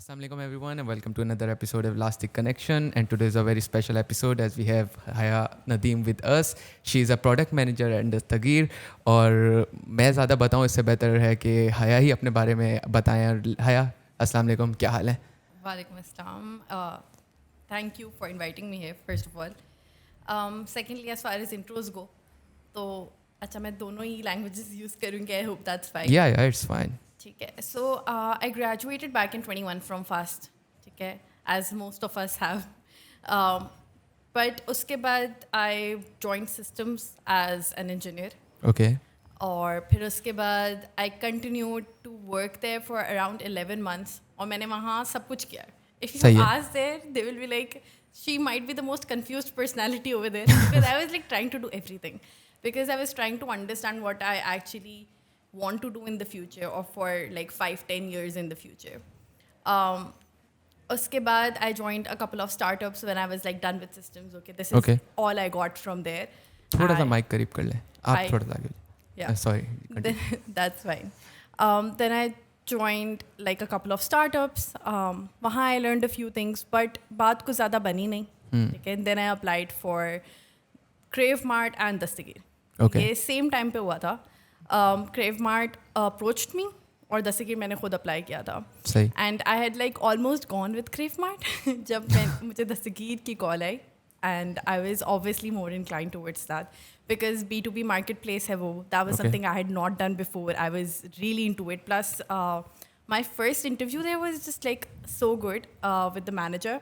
Assalamu alaikum everyone and welcome to another episode of Elastic Connection, and today is a very special episode as we have Haya Nadeem with us. She is a product manager at Dastgyr और मैं ज़्यादा बताऊँ इससे बेहतर है कि हया ही अपने बारे में बताएं. हया, अस्सलाम वालेकुम, क्या हाल है? Walaikum assalam. Thank you for inviting me here, first of all. Secondly, as far as intros go, तो अच्छा मैं दोनों ही languages use करूँगी. I hope that's fine. Yeah, it's fine. ठीक है. So I graduated back in 21 from FAST. ठीक है, as most of us have. But उसके बाद I joined systems as an engineer. Okay. और फिर उसके बाद I continued to work there for around 11 months. और मैंने वहाँ सब कुछ किया. If you ask there, they will be like, she might be the most confused personality over there. Because I was like trying to do everything. Because I was trying to understand what I actually want to do in the future or for like 5-10 years in the future. Uske baad I joined a couple of startups when I was like done with systems. Okay, this is all I got from there. थोड़ा सा mic करीब कर ले. आप थोड़ा सा आगे. Yeah. Sorry. That's fine. Then I joined like a couple of startups. वहाँ I learned a few things, but बात कुछ ज़्यादा बनी नहीं. Okay, and then I applied for Crave Mart and Dastgyr. Okay. ये same time पे हुआ था. Crave Mart approached me और Dastgyr मैंने खुद अप्लाई किया था. सही. And I had like almost gone with Crave Mart जब मुझे Dastgyr की call I. And I was obviously more inclined towards that because B2B marketplace है वो. That was something I had not done before. I was really into it. Plus, my first interview there was just like so good with the manager.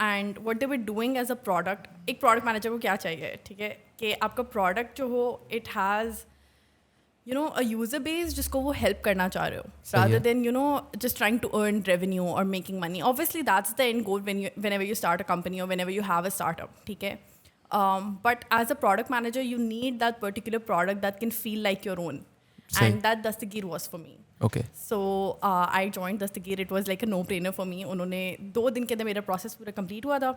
And what they were doing as a product, एक product manager को क्या चाहिए, ठीक है, कि आपका product जो हो, it has, you know, a user base जिसको वो help करना चाह रहे हो, rather than, you know, just trying to earn revenue or making money. Obviously, that's the end goal whenever you start a company or whenever you have a startup, ठीक है. But as a product manager, you need that particular product that can feel like your own. And that Dastgyr was for me. Okay. So I joined Dastgyr. It was like a no-brainer for me. उन्होंने 2 दिन के अंदर मेरा process पूरा complete हुआ था.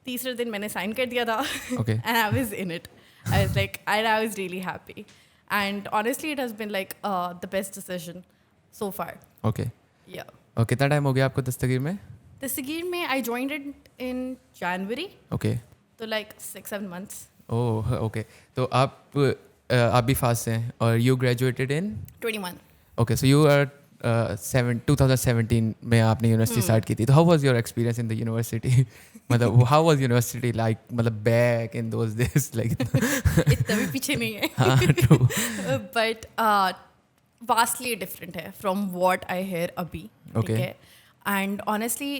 तीसरे दिन मैंने sign कर दिया था. Okay. And I was in it. I was like, I was really happy. And honestly, it has been like the best decision so far. Okay. Yeah. और कितना टाइम हो गया आपको दस्तगीर में? Dastgyr में I joined it in January. Okay. So like 6-7 months. Oh, okay. तो आप भी फास्ट हैं और you graduated in? 21. Okay, so you are 2017 में आपने यूनिवर्सिटी स्टार्ट की थी. तो how was your experience in the university? मतलब how was university like? मतलब back in those days like. इतना भी पीछे नहीं है. हाँ, true. But vastly different है from what I hear अभी. Okay. And honestly,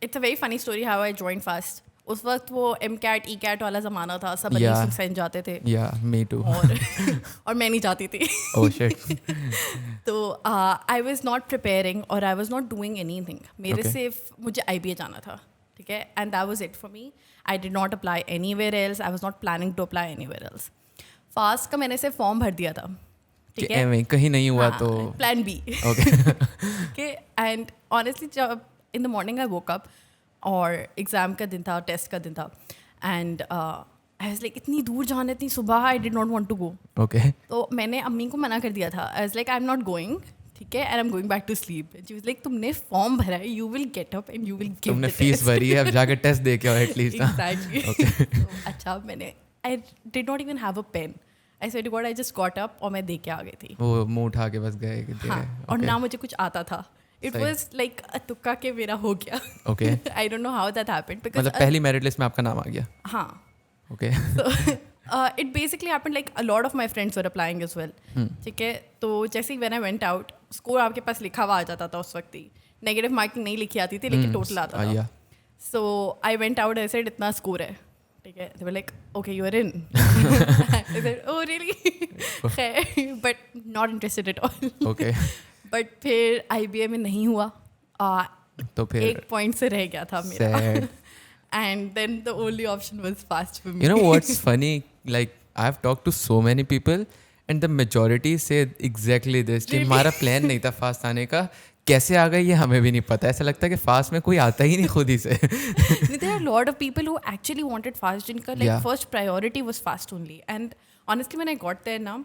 it's a very funny story how I joined fast. उस वक्त वो MCAT, ECAT वाला ज़माना था. सब अलीसिंग साइन जाते थे. Yeah, me too. और मैं नहीं जाती थी. Oh shit. तो I was not preparing or I was not doing anything. मेरे सिर्फ मुझे IBA जाना था. ठीक है. And that was it for me. I did not apply anywhere else. I was not planning to apply anywhere else. Fast का मैंने सिर्फ फॉर्म भर दिया था. ठीक है. कहीं नहीं हुआ तो. Plan B. Okay. Okay. And honestly, जब in the morning I woke up और एग्ज़ाम का दिन था, टेस्ट का दिन था, एंड आई वाज लाइक इतनी दूर जाना, इतनी सुबह, I did not want to go. Okay. तो मैंने अम्मी को मना कर दिया था. I was like I am not going, ठीक है, and I am going back to sleep. She was like तुमने फॉर्म भरा है, you will get up and you will give तुमने फीस भरी है, अब जाकर टेस्ट दे के आओ एटलीस्ट. एग्जैक्टली. अच्छा, मैंने I did not even have a pen. I said God, I just got up और मैं दे के आ गई थी. वो मुंह उठा के बस गए. हाँ, और ना मुझे कुछ आता था. It was like a तुक्का के मेरा हो गया. Okay. I don't know how that happened because मतलब पहली मेरिट लिस्ट में आपका नाम आ गया. हाँ. Okay. So it basically happened like a lot of my friends were applying as well. ठीक है. तो जैसे ही when I went out, score आपके पास लिखा हुआ आ जाता था उस वक्त ही. नेगेटिव मार्किंग नहीं लिखी आती थी लेकिन टोटल आता था. So I went out and said इतना स्कोर है. ठीक है. They were like, okay, you are in. I said, oh really? But not interested at all. Okay. But फिर IBA में नहीं हुआ. तो फिर 1 पॉइंट से रह गया था मेरा. And then the only option was FAST for me. You know what's funny? Like I've talked to so many people and the majority say exactly this. कि हमारा प्लान नहीं था फास्ट आने का. कैसे आ गए ये हमें भी नहीं पता. ऐसा लगता है कि फास्ट में कोई आता ही नहीं खुद ही से. There are a lot of people who actually wanted fast, जिनका like first priority was fast only. And honestly when I got there now,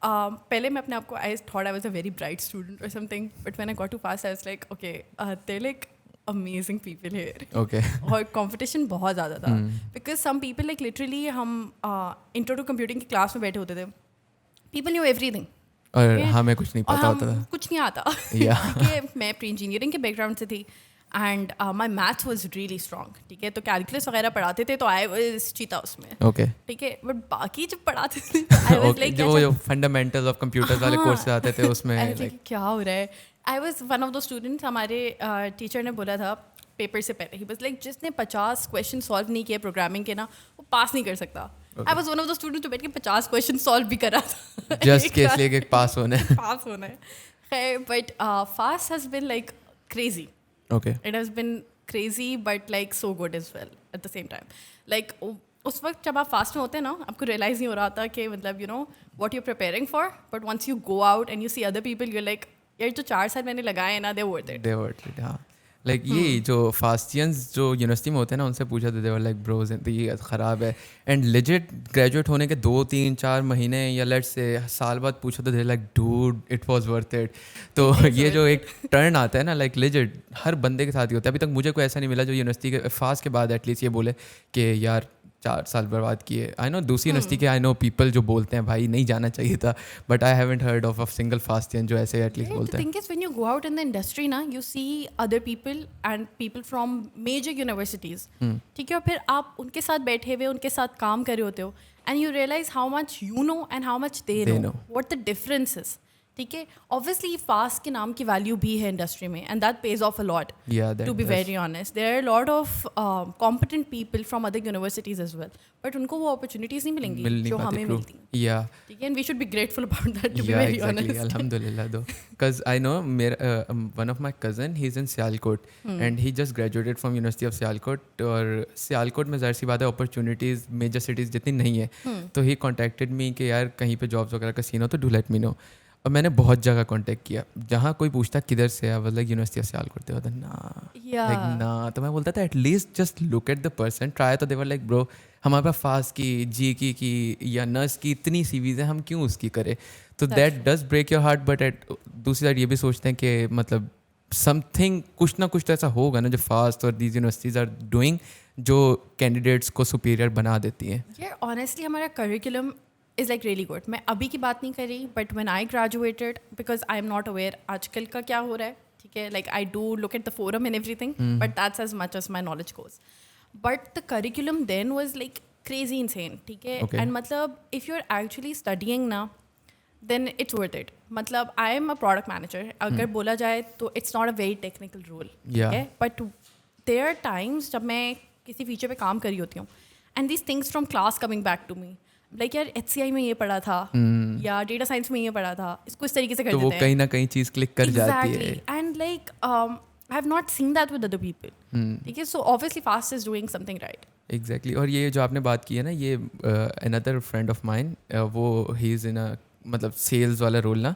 पहले मैं अपने आप को I thought I was a very bright student और something, but when I got to pass I was like okay there like amazing people here. Okay. और competition बहुत ज़्यादा था because some people like literally हम intro to computing की class में बैठे होते थे. पीपल न्यू एवरीथिंग और हमें कुछ नहीं और पता हम होता था. कुछ नहीं आता. Yeah. ठीक है, मैं प्री इंजीनियरिंग के बैकग्राउंड से थी and my maths was really strong. ठीक है, तो कैलकुलस वगैरह पढ़ाते थे तो आई वाज चीता उसमें. ओके. ठीक है, बट बाकी जब पढ़ाते थे आई वाज लाइक जो फंडामेंटल्स ऑफ कंप्यूटर्स वाले कोर्सेज आते थे उसमें लाइक क्या हो रहा है. I was one of the students. हमारे टीचर ने बोला था पेपर से पहले, ही वाज लाइक जिसने 50 क्वेश्चन सॉल्व नहीं किए प्रोग्रामिंग के ना वो पास नहीं कर सकता. I was one of the students जो बैठ के 50 क्वेश्चन सॉल्व भी करा था जस्ट केस लेके पास होने. पास होना है. खैर, but FAST has been like crazy. Okay. It has been crazy but like so good as well at the same time. Like उस वक्त जब आप फास्ट में होते हैं ना, आपको रियलाइज नहीं हो रहा था कि मतलब you know what you preparing for, but once you go out and you see other people you like यार जो 4 साल मैंने लगाए हैं ना दे वर्थ इट. हाँ, लाइक ये जो फास्टियंस जो यूनिवर्सिटी में होते हैं ना उनसे पूछा था, देवर लाइक ब्रोज ये ख़राब है. एंड लेजिट ग्रेजुएट होने के 2-3-4 महीने या लेट्स से साल बाद पूछा तो they like dude it was worth it. तो ये जो एक टर्न आता है ना लाइक लेजिट हर बंदे के साथ ही होता है. अभी तक मुझे कोई ऐसा नहीं मिला जो यूनिवर्सिटी के फास्ट के बाद एटलीस्ट ये बोले कि यार 4 साल बर्बाद किए. आई नो दूसरी यूनिवर्सिटी के आई नो पीपल जो बोलते हैं भाई नहीं जाना चाहिए था, but I haven't heard of a single Fastian जो ऐसे एटलीस्ट बोलते हैं. The thing is when you go out in the industry ना, you see other people and people from major universities. ठीक है, और फिर आप उनके साथ बैठे हुए उनके साथ काम कर रहे होते हो and you realize how much you know and how much they know. What the difference is. ठीक है, ऑब्वियसली फास्ट के नाम की वैल्यू भी है इंडस्ट्री में and that pays off a lot. To be very honest there are lot of competent people from other universities as well, but उनको वो अपॉर्चुनिटीज नहीं मिलेंगी जो हमें मिलती हैं. ठीक है, and we should be grateful about that to be very honest. अल्हम्दुलिल्लाह दो, बिकॉज आई नो मेरा one of my cousin he is in Sialkot and he just graduated from university of Sialkot. और सियालकोट में ज़ाहिर सी बात है अपॉर्चुनिटीज़ मेजर सिटीज़ जितनी नहीं है. तो ही कॉन्टैक्टेड मी कि यार कहीं पे जॉब्स वगैरह का सीन हो तो डू लेट मी नो. और मैंने बहुत जगह कांटेक्ट किया जहाँ कोई पूछता किधर से है, मतलब यूनिवर्सिटी ऑफ सियालकोट करते होता ना. तो मैं बोलता था at least just look at the person, try. तो देवर लाइक ब्रो हमारे पास फास्ट की जी की या नर्स की इतनी सीवीज़ हैं, हम क्यों उसकी करें. तो that does break your heart. But at दूसरी साइड ये भी सोचते हैं कि मतलब समथिंग कुछ ना कुछ तो ऐसा होगा ना जो फास्ट और दीज यूनिवर्सिटीज़ आर डूइंग जो कैंडिडेट्स को सुपीरियर बना देती हैं. यार ऑनेस्टली हमारा curriculum is like really good. मैं अभी की बात नहीं कर रही, but when I graduated, because I am not aware आजकल का क्या हो रहा है. ठीक है, like I do look at the forum and everything, but that's as much as my knowledge goes. But the curriculum then was like crazy insane. ठीक है, एंड मतलब if you are actually studying ना देन इट्स वर्थ इट. मतलब I am a product manager, अगर बोला जाए तो it's not a very technical role. ठीक है, बट देयर आर टाइम्स जब मैं किसी फीचर पे काम कर रही होती हूँ and these things from class coming back to me like यार HCI में ये पढ़ा था या डेटा साइंस में ये पढ़ा था, इसको इस तरीके से कर देते हैं. तो वो कहीं ना कहीं चीज़ क्लिक कर जाती है. And like I have not seen that with other people. ठीक है, so obviously fast is doing something right. Exactly. और ये जो आपने बात की है ना, ये अनदर फ्रेंड ऑफ माइन, वो ही इज़ इन अ मतलब सेल्स वाला रोल ना.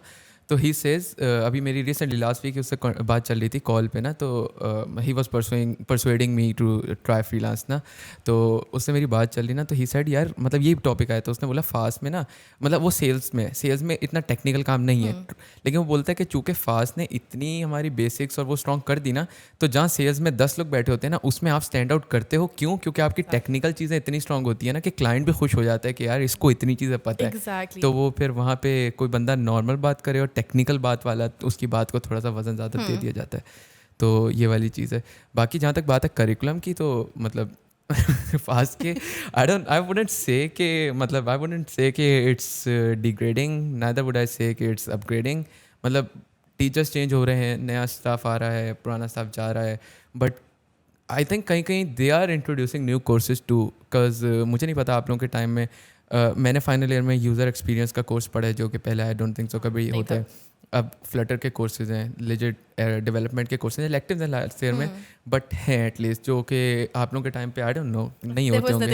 तो ही सेज अभी मेरी रिसेंटली लास्ट वीक उससे बात चल रही थी कॉल पे ना. तो he was persuading me to try freelance ना. तो उससे मेरी बात चल रही ना, तो ही सेड यार मतलब ये टॉपिक आया तो उसने बोला फास्ट में ना, मतलब वो सेल्स में इतना टेक्निकल काम नहीं है. लेकिन वो बोलता है कि चूँकि फास्ट ने इतनी हमारी बेसिक्स और वो स्ट्रॉन्ग कर दी ना, तो जहाँ सेल्स में 10 लोग बैठे होते हैं ना उसमें आप स्टैंड आउट करते हो. क्यों? क्योंकि आपकी टेक्निकल चीज़ें इतनी स्ट्रॉन्ग होती है ना कि क्लाइंट भी खुश हो जाता है कि यार इसको इतनी चीज़ें पता है. तो वो फिर वहाँ पे कोई बंदा नॉर्मल बात करे और टेक्निकल बात वाला, उसकी बात को थोड़ा सा वजन ज़्यादा दे दिया जाता है. तो ये वाली चीज़ है. बाकी जहाँ तक बात है करिकुलम की, तो मतलब फास्ट के आई वुडंट से कि it's degrading, neither would I से कि इट्स अपग्रेडिंग. मतलब टीचर्स चेंज हो रहे हैं, नया स्टाफ आ रहा है, पुराना स्टाफ जा रहा है, बट आई थिंक कहीं कहीं they are introducing new courses too. बिकॉज मुझे नहीं पता आप लोगों के टाइम में, मैंने फाइनल ईयर में यूज़र एक्सपीरियंस का कोर्स पढ़ा है जो कि पहले आई डोंट थिंक सो कभी होता है. अब फ्लटर के कोर्सेज हैं, लेजिट डेवलपमेंट के कोर्सेज हैं, इलेक्टिव्स हैं लास्ट ईयर में, बट हैं एटलीस्ट जो कि आप लोगों के टाइम पे आई डोंट नो नहीं होते होंगे.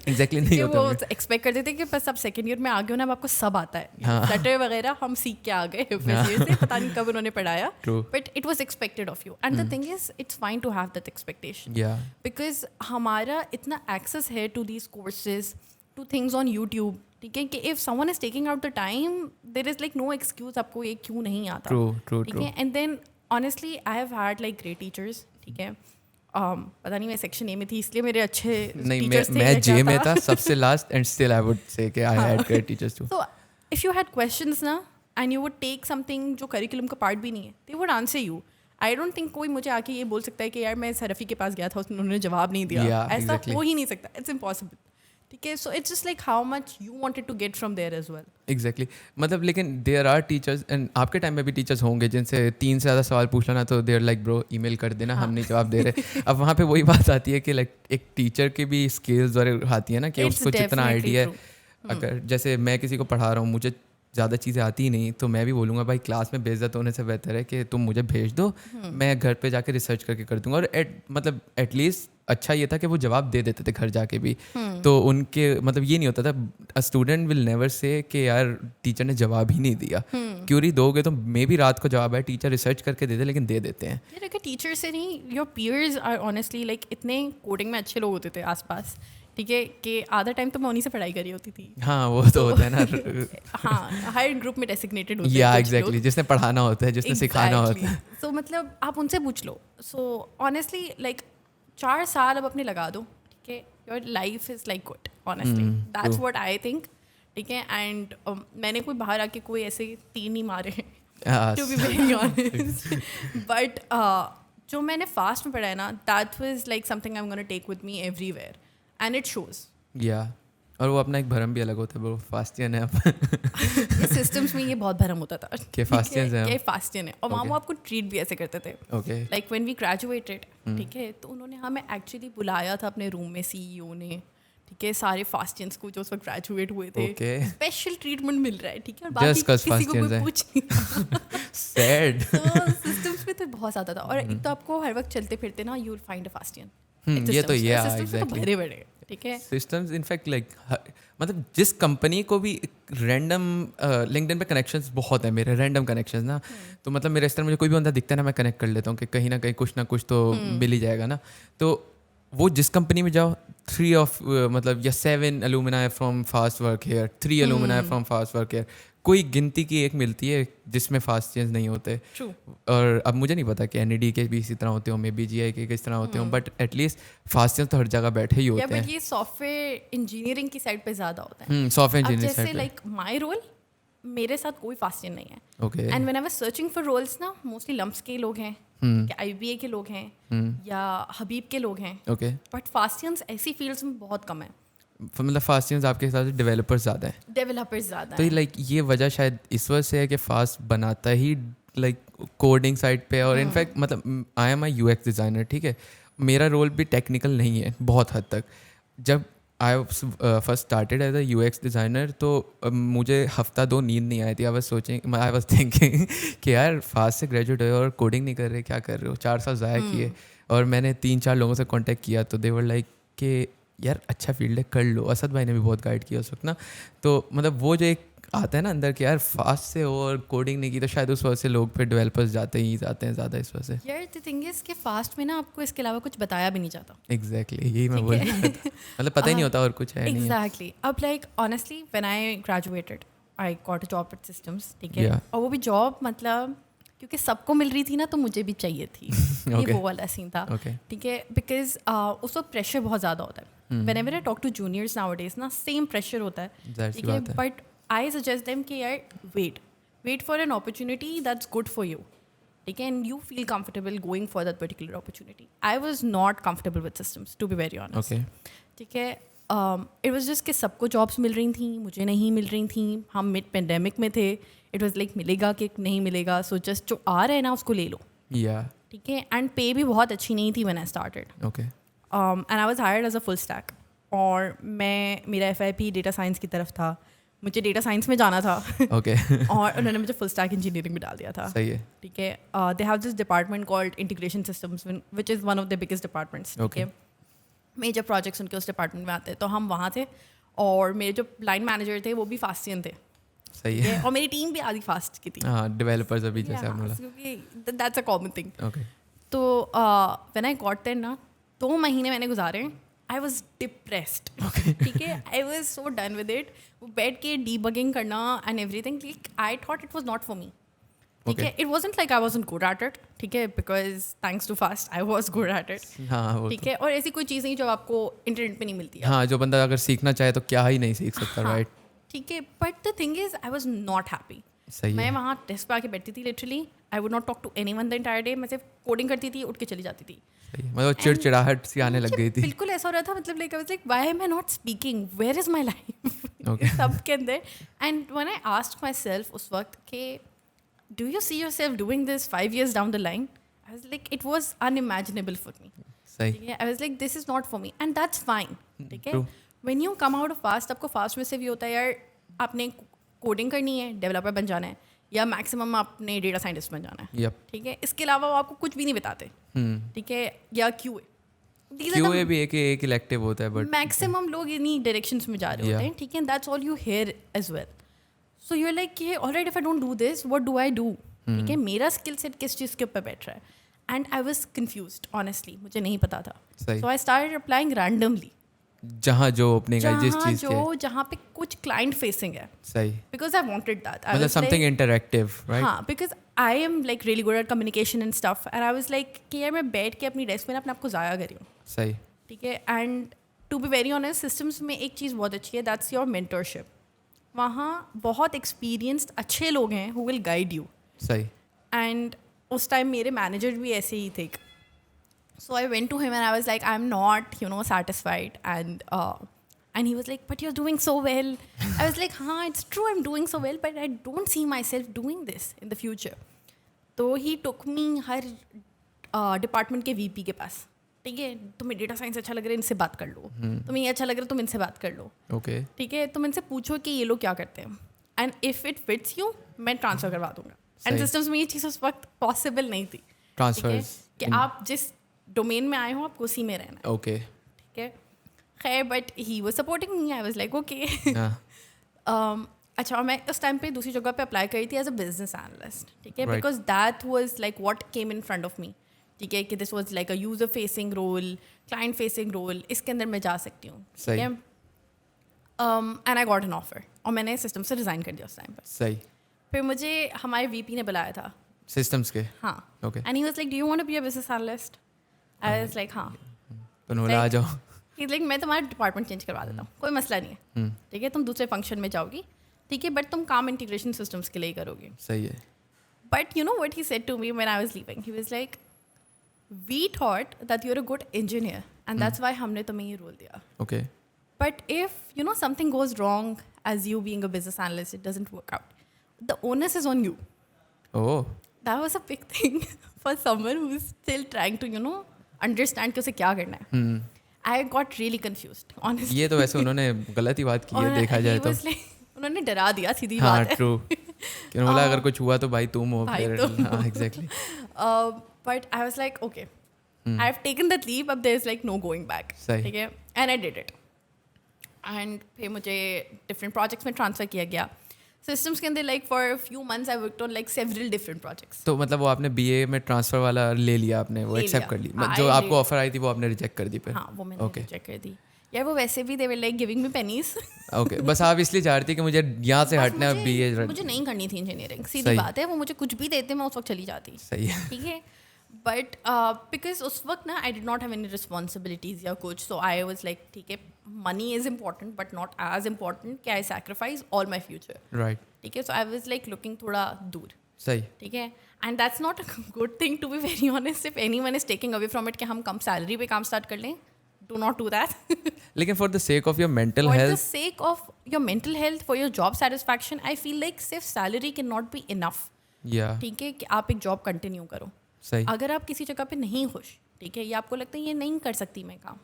एग्जैक्टली नहीं होते होंगे. एक्सपेक्ट करते थे कि बस अब सेकंड ईयर में आ गए हो ना, अब आपको सब आता है. फ्लटर वगैरह हम सीख के आ गए फर्स्ट ईयर से, पता नहीं कब उन्होंने पढ़ाया, but it was expected of you. And the thing is it's fine to have that expectation, because हमारा इतना एक्सेस है to these courses to things on YouTube. ठीक है, कि if someone is taking out the time, there is like no excuse आपको ये क्यों नहीं आता. True. ठीक है, and then honestly I have had like great teachers. ठीक है, पता नहीं मैं सेक्शन ए में थी इसलिए मेरे अच्छे नहीं, टीचर्स थे. मैं जे में था सबसे last, and still I would say कि I had great teachers too. So if you had questions ना and you would take something जो करिकुलम का पार्ट भी नहीं है, they would answer you. I don't think कोई मुझे आके ये बोल सकता है कि यार मैं सरफी के पास गया था उन्होंने जवाब नहीं दिया. Yeah, ऐसा exactly. हो ही नहीं सकता. It's impossible. ठीक है, so it's just like how much you wanted to get from there as well. Exactly मतलब लेकिन देयर आर टीचर्स, एंड आपके टाइम में भी टीचर्स होंगे जिनसे 3 से ज़्यादा सवाल पूछ लेना तो देयर लाइक ब्रो ईमेल कर देना, हम नहीं जवाब दे रहे. अब वहाँ पे वही बात आती है कि लाइक एक टीचर की भी स्किल्स और आती है ना कि It's उसको जितना definitely आइडिया true. अगर जैसे मैं किसी को पढ़ा रहा हूँ, मुझे ज़्यादा चीज़ें आती ही नहीं, तो मैं भी बोलूँगा भाई क्लास में बेइज्जत होने से बेहतर है कि तुम मुझे भेज दो, मैं घर पे जाके रिसर्च करके कर दूँगा. और मतलब एटलीस्ट अच्छा ये था कि वो जवाब दे देते थे घर जाके भी. तो उनके मतलब ये नहीं होता था, a student will never say कि यार टीचर ने जवाब ही नहीं दिया. क्यों नहीं दोगे तो मे भी रात को जवाब है, टीचर रिसर्च करके दे दे, लेकिन दे देते हैं. यार अगर टीचर से नहीं, your peers are honestly like इतने कोडिंग में अच्छे लोग होते थे आसपास. ठीक है, कि आधा टाइम तो मैं उन्हीं से पढ़ाई करी होती थी. हाँ वो तो होता है ना. हाँ, हर ग्रुप में डेसिग्नेटेड होते हैं. या एग्जैक्टली, जिसने पढ़ाना होता है, जिसने सिखाना होता है. सो मतलब आप उनसे पूछ लो. सो ऑनेस्टली लाइक 4 साल अब अपने लगा दो. ठीक है, your life is like good honestly. That's what I think. ठीक है, एंड मैंने कोई बाहर आके कोई ऐसे 3 नहीं मारे to be very honest. But जो मैंने फास्ट में पढ़ा है ना, that was like something I am gonna take with me everywhere and it shows. या और वो अपना एक भरम भी अलग होता है, वो फास्टियन है. सिस्टम्स में ये बहुत भरम होता था कि फास्टियन है, कि फास्टियन है. और वहाँ वो आपको ट्रीट भी ऐसे करते थे. Okay like when we graduated, ठीक है, तो उन्होंने हमें एक्चुअली बुलाया था अपने रूम में, सीईओ ने. ठीक है, सारे फास्टियंस को जो उस वक्त ग्रेजुएट हुए थे, स्पेशल ट्रीटमेंट मिल रहा है. ठीक है, और बाकी किसी को कोई पूछ नहीं. सैड. तो सिस्टम्स में तो बहुत ज़्यादा था. और एक तो आपको हर वक्त चलते फिरते ना यू विल फाइंड अ फास्टियन. ये तो ये एग्जैक्टली बड़े बड़े. ठीक है, सिस्टम्स इनफैक्ट लाइक मतलब जिस कंपनी को भी रैंडम लिंक्डइन पे कनेक्शंस बहुत है मेरे, रैंडम कनेक्शंस ना. तो मतलब मेरे इस तरह मुझे कोई भी बंदा दिखता है ना, मैं कनेक्ट कर लेता हूँ कि कहीं ना कहीं कुछ ना कुछ तो मिल ही जाएगा ना. तो वो जिस कंपनी में जाओ, 3 ऑफ मतलब या 7 alumni from fast work here, 3 alumni from fast work here, कोई गिनती की एक मिलती है जिसमें फास्ट चेंज नहीं होते. True. और अब मुझे नहीं पता कि एनईडी के भी इसी तरह होते हो, मे बी जीआई के किस तरह होते हो, बट एटलीस्ट फास्ट चेंज तो हर जगह बैठे ही होते हैं. बट ये सॉफ्टवेयर इंजीनियरिंग की साइड पे ज़्यादा होता है. सॉफ्टवेयर अब इंजीनियरिंग जैसे साइड लाइक माय रोल, मेरे साथ कोई फास्टियन नहीं है. Okay. And when I was searching for roles ना, मोस्टली लम्प्स के लोग हैं, कि आईबीए के लोग हैं, या हबीब के लोग हैं. ओके. बट फास्टियंस ऐसी फील्ड्स में बहुत कम है. मतलब फास्ट चेंज आपके हिसाब से डेवलपर्स ज़्यादा हैं. डेवलपर्स ज़्यादा तो हैं. लाइक ये वजह शायद इस वजह से है कि फास्ट बनाता ही लाइक कोडिंग साइड पे. और इनफैक्ट मतलब I am a UX designer. ठीक है, मेरा रोल भी टेक्निकल नहीं है बहुत हद तक. जब I first started as a UX designer तो मुझे हफ्ता 2 नींद नहीं आई थी. आई वाज थिंकिंग कि यार फास्ट से ग्रेजुएट हुए और कोडिंग नहीं कर रहे, क्या कर रहे हो, 4 साल ज़ाया किए. और मैंने 3-4 लोगों से कांटेक्ट किया तो दे वर लाइक कि यार अच्छा फील्ड है, कर लो. असद भाई ने भी बहुत गाइड किया उस वक्त ना. तो मतलब वो जो एक आता है ना अंदर कि यार फास्ट से हो और कोडिंग नहीं की, तो शायद उस वजह से लोग फिर डेवलपर्स जाते हैं ज़्यादा इस वजह से. यार द थिंग इज कि फास्ट में ना आपको इसके अलावा कुछ बताया भी नहीं जाता. एग्जैक्टली यही मैं बोल रहा था. मतलब पता ही नहीं होता और कुछ है नहीं. एग्जैक्टली. अब like honestly when I graduated I got a job eight systems. ठीक है, और वो भी जॉब मतलब क्योंकि सबको मिल रही थी ना, तो मुझे भी चाहिए थी. ये वो वाला सीन था. ठीक है, बिकॉज उस वक्त प्रेशर बहुत ज़्यादा होता है. Whenever I talk to juniors nowadays ना, सेम प्रेशर होता है. ठीक है, बट आई सजेस्ट देम कि यार wait for an opportunity that's good for you. ठीक है, and you feel comfortable going for that particular opportunity. I was not comfortable with Systems to be very honest. ठीक है, इट वॉज जस्ट कि सबको jobs मिल रही थी, मुझे नहीं मिल रही थी. हम मिड पेंडेमिक में थे. इट वॉज लाइक मिलेगा कि नहीं मिलेगा, सो जस्ट जो आ रहा है ना उसको ले लो. ठीक है, एंड पे भी बहुत अच्छी नहीं थी when I started. Okay. And I was hired as a full stack. और मेरा एफआईपी डेटा साइंस की तरफ था. मुझे डेटा साइंस में जाना था. ओके. और उन्होंने मुझे फुल स्टैक इंजीनियरिंग में डाल दिया था. सही है. ठीक है, they have this department called integration systems which is one of the biggest departments. ठीक है, मेजर प्रोजेक्ट्स उनके उस डिपार्टमेंट में आते हैं. तो हम वहाँ थे और मेरे जो लाइन मैनेजर थे वो भी फास्टियन थे. सही है. और मेरी टीम भी आधी फास्ट की थी. हाँ, डेवलपर्स अभी जैसे आपने बोला. That's a common thing. Okay. तो व्हेन आई गॉट देयर ना, 2 महीने मैंने गुजारे आई वॉज डिप्रेस्ड. ठीक है, I was so done with it. वो बैठ के डीबगिंग करना and everything, I thought it was not for me. ठीक है, it wasn't like I wasn't good at it. ठीक है, because thanks to FAST I was good at it. ठीक है, और ऐसी कोई चीज़ नहीं जो आपको इंटरनेट पे नहीं मिलती है. हाँ, जो बंदा अगर सीखना चाहे तो क्या ही नहीं सीख सकता, राइट? ठीक है, but the thing is I was not happy. मैं वहाँ डेस्क पे आके बैठती थी, literally I would not talk to anyone the entire day. मैं सिर्फ कोडिंग करती थी, उठ के चली जाती थी. मतलब चिड़चिड़ाहट सी आने लग गई थी. बिल्कुल ऐसा हो रहा था, मतलब like I was like why am I not speaking, where is my life, सब के अंदर. And when I asked myself उस वक्त कि do you see yourself doing this 5 years down the line, I was like it was unimaginable for me. सही. I was like this is not for me and that's fine. ठीक है, when you come out of FAST, आपको fast में से भी होता है यार आपने कोडिंग करनी है, डेवलपर बन जाना है, या मैक्सिमम आपने डेटा साइंटिस्ट बन जाना है. ठीक है, इसके अलावा वो आपको कुछ भी नहीं बताते. ठीक है, या क्यूए भी एक इलेक्टिव होता है, बट मैक्सिमम लोग इन्हीं डायरेक्शंस में जा रहे होते हैं. ठीक है, that's all you hear as well. So you are like alright, if I don't do this what do I do. ठीक है, मेरा स्किल सेट किस चीज़ के ऊपर बैठ रहा है. And I was confused, honestly मुझे नहीं पता था. सो आई स्टार्टेड अप्लाइंग रैंडमली जहाँ जो ओपनिंग है, जिस चीज़ के जहाँ पे कुछ क्लाइंट फेसिंग है. सही. बिकॉज आई वांटेड दैट, मतलब समथिंग इंटरैक्टिव, राइट? हाँ, because I am like really good at communication and stuff, and I was like कि यार मैं बैठ के अपनी डेस्क में अपने आप को ज़ाया कर रही हूँ. सही. ठीक है, and to be very honest, Systems में एक चीज़ बहुत अच्छी है, दैट्स योर मेंटरशिप. वहाँ बहुत एक्सपीरियंस्ड अच्छे लोग हैं हु विल गाइड यू. सही. एंड उस टाइम मेरे मैनेजर भी ऐसे ही थे. So I went to him and I was like, I'm not, satisfied. And he was like, but you're doing so well. I was like, it's true, I'm doing so well, but I don't see myself doing this in the future. So he took me her department के VP के पास. ठीक है, तुम्हें data science अच्छा लग रहा है, इनसे बात कर लो. तुम्हें ये अच्छा लग रहा है, तुम इनसे बात कर लो. ओके. ठीक है, तुम इनसे पूछो कि ये लोग क्या करते हैं. And if it fits you, मैं ट्रांसफ़र करवा दूंगा. एंड सिस्टम्स में ये चीज़ उस वक्त पॉसिबल नहीं थी. ट्रांसफर कि आप जिस डोमेन में आए हो आपको उसी में रहना है. ओके. ठीक है, खैर, but he was supporting me. I was like okay. अच्छा, और मैं उस टाइम पे दूसरी जगह पे अप्लाई करी थी एज अ बिजनेस एनालिस्ट. ठीक है, because that was like what came in front of me. ठीक है, कि this was like a user facing role, client facing role, इसके अंदर मैं जा सकती हूँ. ठीक है, and I got an offer, और मैंने सिस्टम से रिज़ाइन कर दिया उस टाइम पर. सही. फिर मुझे हमारे VP ने बुलाया था सिस्टम्स के. हाँ. Okay. And he was like, do you want to be a business analyst? I was like, हाँ. तो नोला आ जाओ. लाइक मैं तुम्हारा डिपार्टमेंट चेंज करवा देता हूँ, कोई मसला नहीं है. ठीक है, तुम दूसरे फंक्शन में जाओगी. ठीक है, बट तुम काम इंटीग्रेशन सिस्टम्स के लिए करोगे. सही है. But you know what he said to me when I was leaving, he was like, we thought that you are a good engineer and that's why हमने तुम्हें ये रोल दिया. Okay. But if something goes wrong as you being a business analyst, it doesn't work out, the onus is on you. Oh. That was a big thing for someone who's still trying to, understand कि उसे क्या करना है. I got really confused, honestly. ये तो वैसे उन्होंने गलत ही बात की है, देखा जाए तो. उन्होंने डरा दिया, सीधी हाँ, बात है. ट्रू. कि बोला अगर कुछ हुआ तो भाई तुम हो. हाँ, exactly. But I was like, okay, I've taken that leap, अब there is like no going back. ठीक है, and I did it. And फिर मुझे different projects में transfer किया गया. सिस्टम्स के अंदर like for few months I worked on like several different projects. तो मतलब वो आपने BA में ट्रांसफर वाला ले लिया आपने, वो एक्सेप्ट कर ली. जो आपको ऑफर आई थी वो आपने रिजेक्ट कर दी फिर. हाँ, वो मैंने रिजेक्ट कर दी. यार वो वैसे भी they were like giving me pennies. Okay, बस आप इसलिए चाह रही थी कि मुझे यहाँ से हटना है. BA मुझे नहीं करनी थी इंजीनियरिंग, सीधी बात है. वो मुझे कुछ भी देते मैं उस वक्त चली जाती. सही है. ठीक है, बट बिकॉज उस वक्त ना I did not have any responsibilities या कुछ. सो आई वाज लाइक, ठीक है, money is important but not as important कि I sacrifice all my future. Right. ठीक है, so I was like looking थोड़ा दूर. सही. ठीक है, and that's not a good thing to be very honest. If anyone is taking away from it कि हम कम सैलरी पे काम स्टार्ट कर लें, डू नॉट डू दैट. लेकिन for the sake of your mental health, for the sake of your mental health, for your job satisfaction, I feel like सिर्फ salary can not be enough. ठीक है, कि आप एक job continue करो. सही. अगर आप किसी जगह पे नहीं खुश, ठीक है, या आपको लगता है ये नहीं कर सकती मैं काम,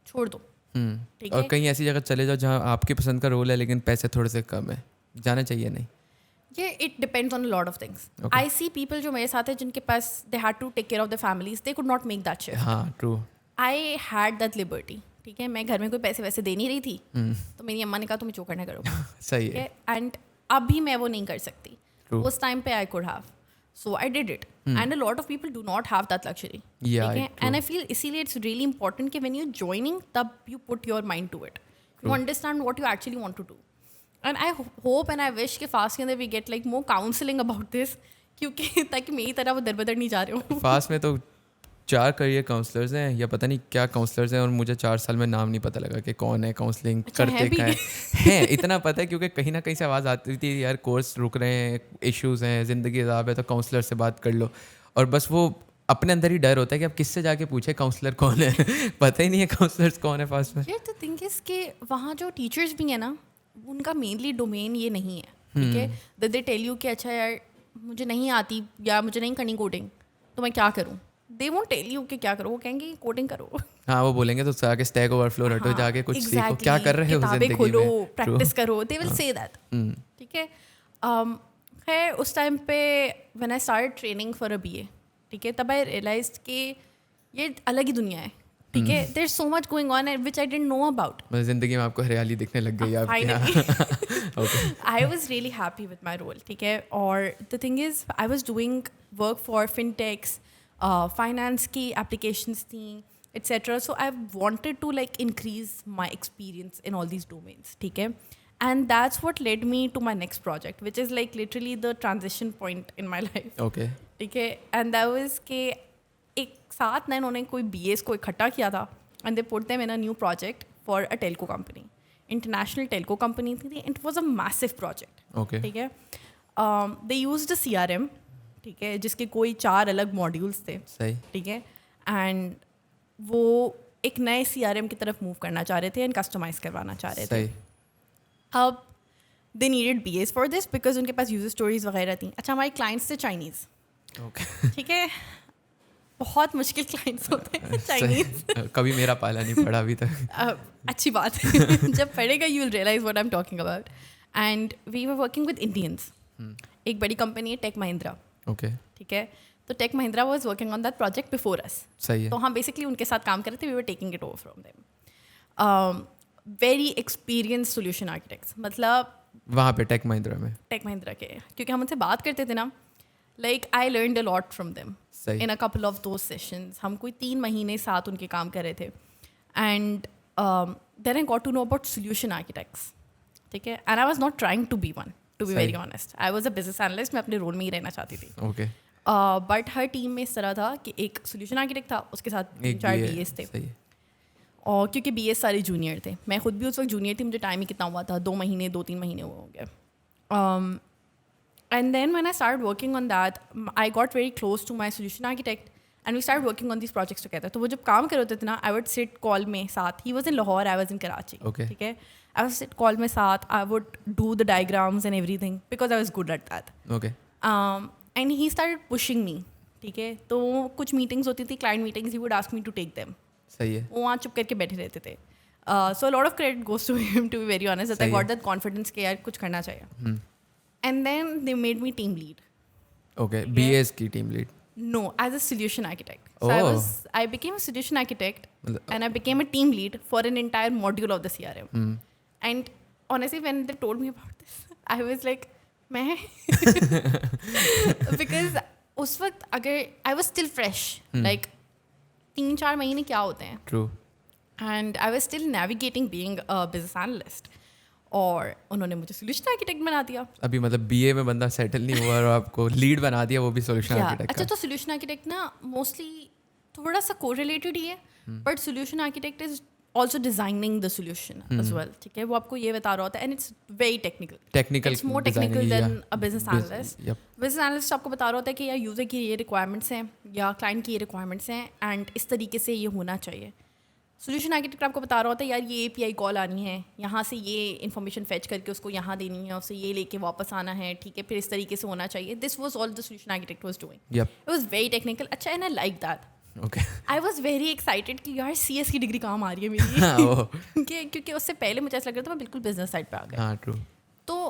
छोड़ दो. ठीक और है, कहीं ऐसी जगह चले जाओ जहाँ आपकी पसंद का रोल है लेकिन पैसे थोड़े से कम है. जाना चाहिए नहीं. ये it depends on a lot of things. I see people जो मेरे साथ है जिनके पास they had to take care of the families, they could not make that shift. हाँ, true. I had that liberty. ठीक है, मैं घर में कोई पैसे वैसे दे नहीं रही थी, तो मेरी अम्मा ने कहा तुम्हें जो करना करो. सही है. एंड अब भी मैं वो नहीं कर सकती. उस टाइम पे I could have, so I did it. And a lot of people do not have that luxury. Yeah, ठीक है, true. एंड आई फील इसीलिए इट्स रियली इंपॉर्टेंट कि व्हेन यू जॉइनिंग तब you put your mind to it, you understand what you actually want to do. And I hope and I wish कि फास्ट के अंदर we get like more counselling about this, क्योंकि ताकि मेरी तरह वो दरबदर नहीं जा रहे हो. फास्ट में तो 4 करियर काउंसलर्स हैं या पता नहीं क्या काउंसलर्स हैं, और मुझे 4 साल में नाम नहीं पता लगा कि कौन है, काउंसलिंग अच्छा, करते हैं भी? क्या हैं. इतना पता है क्योंकि कहीं ना कहीं से आवाज़ आती थी यार कोर्स रुक रहे हैं, इश्यूज़ हैं, ज़िंदगी अज़ाब है, तो काउंसलर से बात कर लो. और बस वो अपने अंदर ही डर होता है कि अब किससे जाके पूछे काउंसलर कौन है. पता ही नहीं है काउंसलर्स कौन है फास्ट में. यार द थिंग इज कि वहाँ जो टीचर्स भी हैं ना, उनका मेनली डोमेन ये नहीं है. ठीक है, दे टेल यू कि अच्छा यार मुझे नहीं आती या मुझे नहीं करनी कोडिंग, तो मैं क्या करूँ. दे वोंट टेल यू कि क्या करो, वो कहेंगे कोडिंग करो. हाँ, वो बोलेंगे तो आगे स्टैक ओवरफ्लो रटो, जाके कुछ सीखो, क्या कर रहे हो किताबें जिंदगी खोलो, में. प्रैक्टिस करो, दे विल से दैट. ठीक है. खैर उस टाइम पे when I started training for a BA, ठीक है, तब आई रियलाइज्ड कि ये अलग ही दुनिया है. ठीक है, there is so much going on which I didn't know about. मतलब जिंदगी में आपको हरियाली दिखने लग गई आपके Finally. यहाँ. Okay. I was really happy with my role, ठीक है. और the thing is, I was doing work for fintechs, finance की applications थी, etc. So I wanted to like increase my experience in all these domains, ठीक है. And that's what led me to my next project, which is like literally the transition point in my life. Okay. ठीक है. And that was कि एक साथ ना इन्होंने कोई BAs को इकट्ठा किया था, and they put them in a new project for a telco company. International telco company थी. It was a massive project. Okay. ठीक है. They used a CRM, ठीक है, जिसके कोई 4 अलग मॉड्यूल्स थे. सही. ठीक है. एंड वो एक नए CRM की तरफ मूव करना चाह रहे थे एंड कस्टमाइज करवाना चाह रहे थे. सही. अब they needed BAs for this because उनके पास यूजर स्टोरीज वगैरह थी. अच्छा, हमारे क्लाइंट्स थे चाइनीज़. ओके. ठीक है, बहुत मुश्किल क्लाइंट्स होते हैं चाइनीज़. कभी मेरा पाला नहीं पड़ा अभी तक. अच्छी बात है. जब पढ़ेगा you will realise what I am talking about. And we were working with Indians. एक बड़ी कंपनी है टेक महिंद्रा. ओके. ठीक है. तो Tech Mahindra was working on that project before us. सही है. तो हम बेसिकली उनके साथ काम कर रहे थे. We were taking it over from them. Very experience solution architects, मतलब वहाँ पे टेक महिंद्रा में. टेक महिंद्रा के, क्योंकि हम उनसे बात करते थे ना, like I learned a lot from them सही. In a couple of those sessions. हम कोई 3 महीने साथ उनके काम कर रहे थे. And then I got to know about solution architects. ठीक है. And I was not trying to be one, to be very honest. I was a business analyst. मैं अपने रोल में ही रहना चाहती थी. ओके. बट हर टीम में इस तरह था कि एक सोल्यूशन आर्किटेक्ट था, उसके साथ एक 4 BA. BAs थे. सही है. और क्योंकि BAs सारे जूनियर थे, मैं खुद भी उस वक्त जूनियर थी. मुझे टाइम ही कितना हुआ था, 2 महीने 2-3 महीने हुए होंगे. And then when I started working on that, I got very close to my solution architect and we started working on these projects together. तो वो जब काम कर रहे होते थे ना, I would sit call में साथ. He was in Lahore, I was in Karachi. Okay. ठीक है. I would sit call में साथ. I would do the diagrams and everything because I was good at that. Okay. And he started pushing me. ठीक है. तो कुछ meetings होती थी, client meetings. He would ask me to take them. सही है. वो वहाँ चुप करके बैठे रहते थे. So a lot of credit goes to him, to be very honest, that I got that confidence कि यार कुछ करना चाहिए. And then they made me team lead. Okay. BAs की team lead. No, as a solution architect. So I became a solution architect and I became a team lead for an entire module of the CRM. And honestly, when they told me about this, I was like, मैं because उस वक्त अगर I was still fresh, like 3-4 महीने क्या होते हैं. True. And I was still navigating being a business analyst. और उन्होंने मुझे सोल्यूशन आर्किटेक्ट बना दिया. अभी मतलब BA में बंदा सेटल नहीं हुआ और आपको लीड बना दिया, वो भी सोल्यूशन आर्किटेक्ट. अच्छा, तो सोल्यूशन आर्किटेक्ट ना मोस्टली थोड़ा सा कोरिलेटेड ही है, but solution architect is also designing the solution as well. ठीक है. वो आपको ये बता रहा होता है and it's very technical. It's more technical than a business analyst. Business analyst आपको बता रहा होता है कि यार यूजर की ये रिक्वायरमेंट्स हैं या क्लाइंट की ये रिक्वायरमेंट्स हैं एंड इस तरीके से ये होना चाहिए. सोल्यूशन आर्किटेक्ट आपको बता रहा होता है यार ये API कॉल आनी है, यहाँ से ये इन्फॉर्मेशन फेच करके उसको यहाँ देनी है, उससे ये लेके वापस आना है. ठीक है. फिर इस तरीके से होना चाहिए. This was all the solution architect was doing. It was very technical. अच्छा, and I like that. Okay. I was very excited कि यार CS की डिग्री काम आ रही है मेरी. क्योंकि उससे पहले मुझे ऐसा लग रहा था मैं बिल्कुल बिजनेस साइड पे आ गया. ट्रू. तो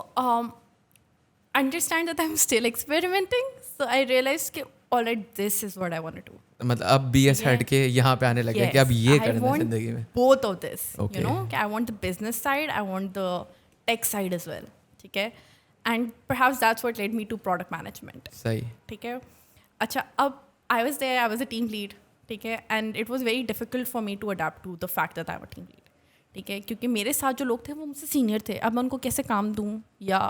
understand that I am still experimenting. So I realize कि alright, this is what I want to do. मतलब अब BS हट के यहाँ पे आने लगे कि अब ये करना है जिंदगी में. Both of this, you know, कि I want the business side, I want the tech side as well. ठीक है. And perhaps that's what led me to product management. सही. ठीक है. अच्छा अब I was there, I was a team lead, ठीक है, and it was very difficult for me to adapt to the fact that I am a team lead, ठीक है, क्योंकि मेरे साथ जो लोग थे वो मुझसे सीनियर थे, अब मैं उनको कैसे काम दूँ या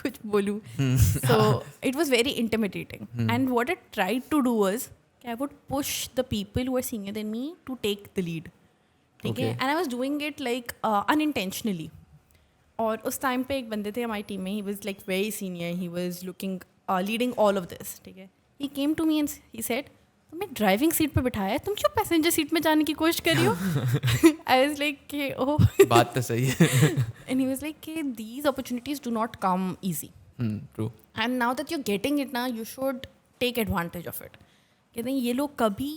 कुछ बोलूँ, so it was very intimidating and what I tried to do was I would push the people who are senior than me to take the lead. ठीक है, and I was doing it like unintentionally. और उस time पे एक बंदे थे हमारी team में, he was like very senior, he was looking leading all of this, ठीक है, he came to me and he said, तुम्हें ड्राइविंग सीट पे बिठाया है, तुम क्यों पैसेंजर सीट में जाने की कोशिश कर रही हो? I was like कि oh बात तो सही है. and he was like कि these opportunities do not come easy. True. And now that you're getting it now, you should take advantage of it. कहते हैं ये लोग कभी,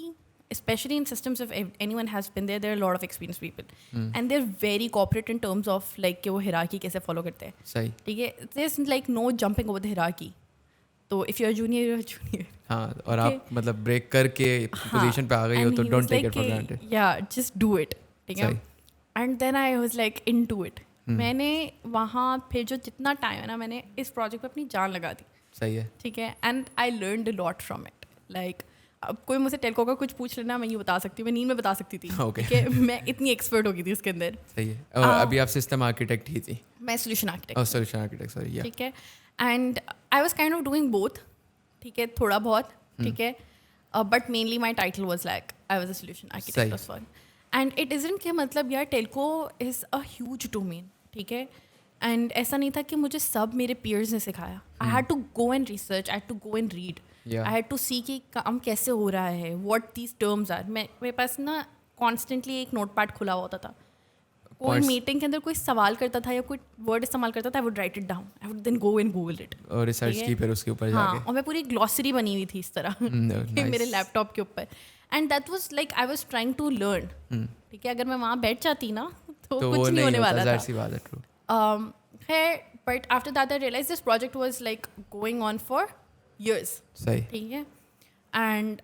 especially in systems, if anyone has been there are a lot of experienced people and they're very corporate in terms of like कि वो hierarchy कैसे follow करते हैं. सही. ठीक है, there's like no jumping over the hierarchy. तो if you're a junior, you're a junior. हाँ, और आप मतलब ब्रेक करके पोजीशन पे आ गई हो तो don't take it for granted. Yeah, just do it. ठीक है. And then I was like into it. मैंने वहाँ फिर जो जितना टाइम है ना, मैंने इस प्रोजेक्ट पे अपनी जान लगा दी. सही है. ठीक है, and I learned a lot from it. Like अब कोई मुझसे टेलको का कुछ पूछ लेना, मैं ये बता सकती हूँ, मैं नींद में बता सकती थी. Okay. ठीक है, मैं इतनी एक्सपर्ट हो गई थी उसके अंदर. सही है. और अभी आप सिस्टम आर्किटेक्ट ही थी. मैं solution architect. Oh, solution architect, sorry. Yeah. ठीक है, and I was kind of doing both. ठीक है, थोड़ा बहुत. ठीक है, but mainly my title was like I was a solution architect of fun. And it isn't कि मतलब यार telco is a huge domain. ठीक है, एंड ऐसा नहीं था कि मुझे सब मेरे पीयर्स ने सिखाया. I had to go and research, I had to go and read, I had to see कि काम कैसे हो रहा है, व्हाट दीज टर्म्स आर. मेरे पास ना कॉन्स्टेंटली एक नोट पैड खुला होता था. कोई मीटिंग के अंदर कोई सवाल करता था या कोई वर्ड इस्तेमाल करता था, I would write it down, I would then go and Google it और रिसर्च की फिर उसके ऊपर जाके. हाँ, और मैं पूरी ग्लॉसरी बनी हुई थी इस तरह मेरे लैपटॉप के ऊपर. And that was like I was trying to learn. ठीक है, अगर मैं वहाँ बैठ जाती ना तो कुछ नहीं होने वाला था. But after that I realize this project was like going on for years. सही. ठीक है, and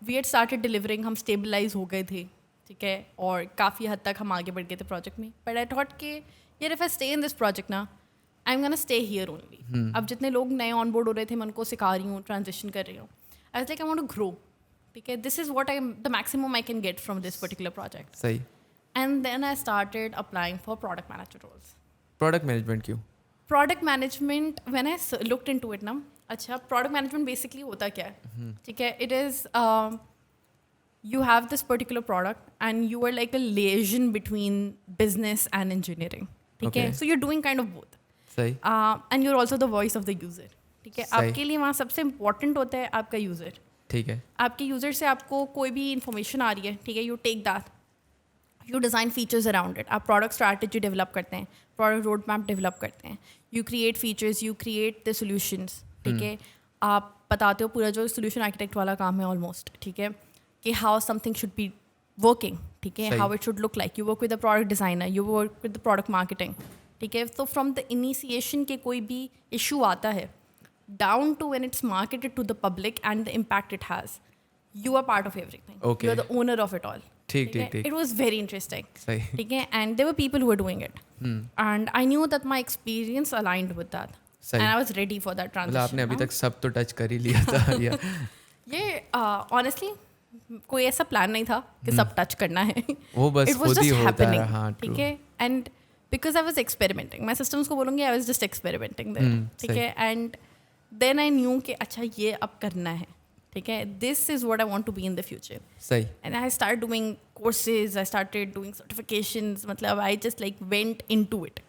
we had started delivering, हम स्टेबलाइज हो गए थे. ठीक है, और काफ़ी हद तक हम आगे बढ़ गए थे प्रोजेक्ट में. बट आई थॉट कि यार if I stay in this project ना, I am gonna stay here only. अब जितने लोग नए ऑन बोर्ड हो रहे थे, मैं उनको सिखा रही हूँ, ट्रांजिशन कर रही हूँ. I was like I want to grow. ठीक है, this is what I the maximum I can get from this particular project. सही. And then I started applying for product manager roles. Product management क्यों? Product management when I looked into it ना, अच्छा product management basically होता क्या है? ठीक है, it is you have this particular product and you are like a liaison between business and engineering. ठीक है, so you're doing kind of both. सही. And you're also the voice of the user. ठीक है, आपके लिए वहाँ सबसे important होता है आपका यूज़र. ठीक है, आपके यूज़र से आपको कोई भी इंफॉर्मेशन आ रही है, ठीक है, you take that, you design features around it. आप प्रोडक्ट स्ट्रैटेजी डेवलप करते हैं, प्रोडक्ट रोड मैप डेवलप करते हैं, you create features, you create the solutions. ठीक है, आप बताते हो पूरा जो सोल्यूशन आर्किटेक्ट वाला काम है ऑलमोस्ट. ठीक है, कि how something should be working. ठीक है, how it should look like. You work with the product designer, you work with the product marketing. ठीक है, तो फ्रॉम द इनिशिएशन के कोई भी इशू आता है down to when it's marketed to the public and the impact it has, you are part of everything. You are the owner of it all. ठीक ठीक ठीक. It was very interesting. सही. ठीक है, and there were people who were doing it and I knew that my experience aligned with that and I was ready for that transition. आपने अभी तक सब तो टच कर ही लिया था. ये ऑनेस्टली कोई ऐसा प्लान नहीं था कि सब टच करना है. वो बस खुद ही होता है. हाँ, ठीक है, and because I was experimenting, मैं सिस्टम्स को बोलूँगी I was just experimenting there. ठीक है, एंड देन आई न्यू कि अच्छा ये अब करना है. ठीक है, this is what I want to be in the future. सही. And I start doing courses, I started doing certifications. मतलब I just like went into it.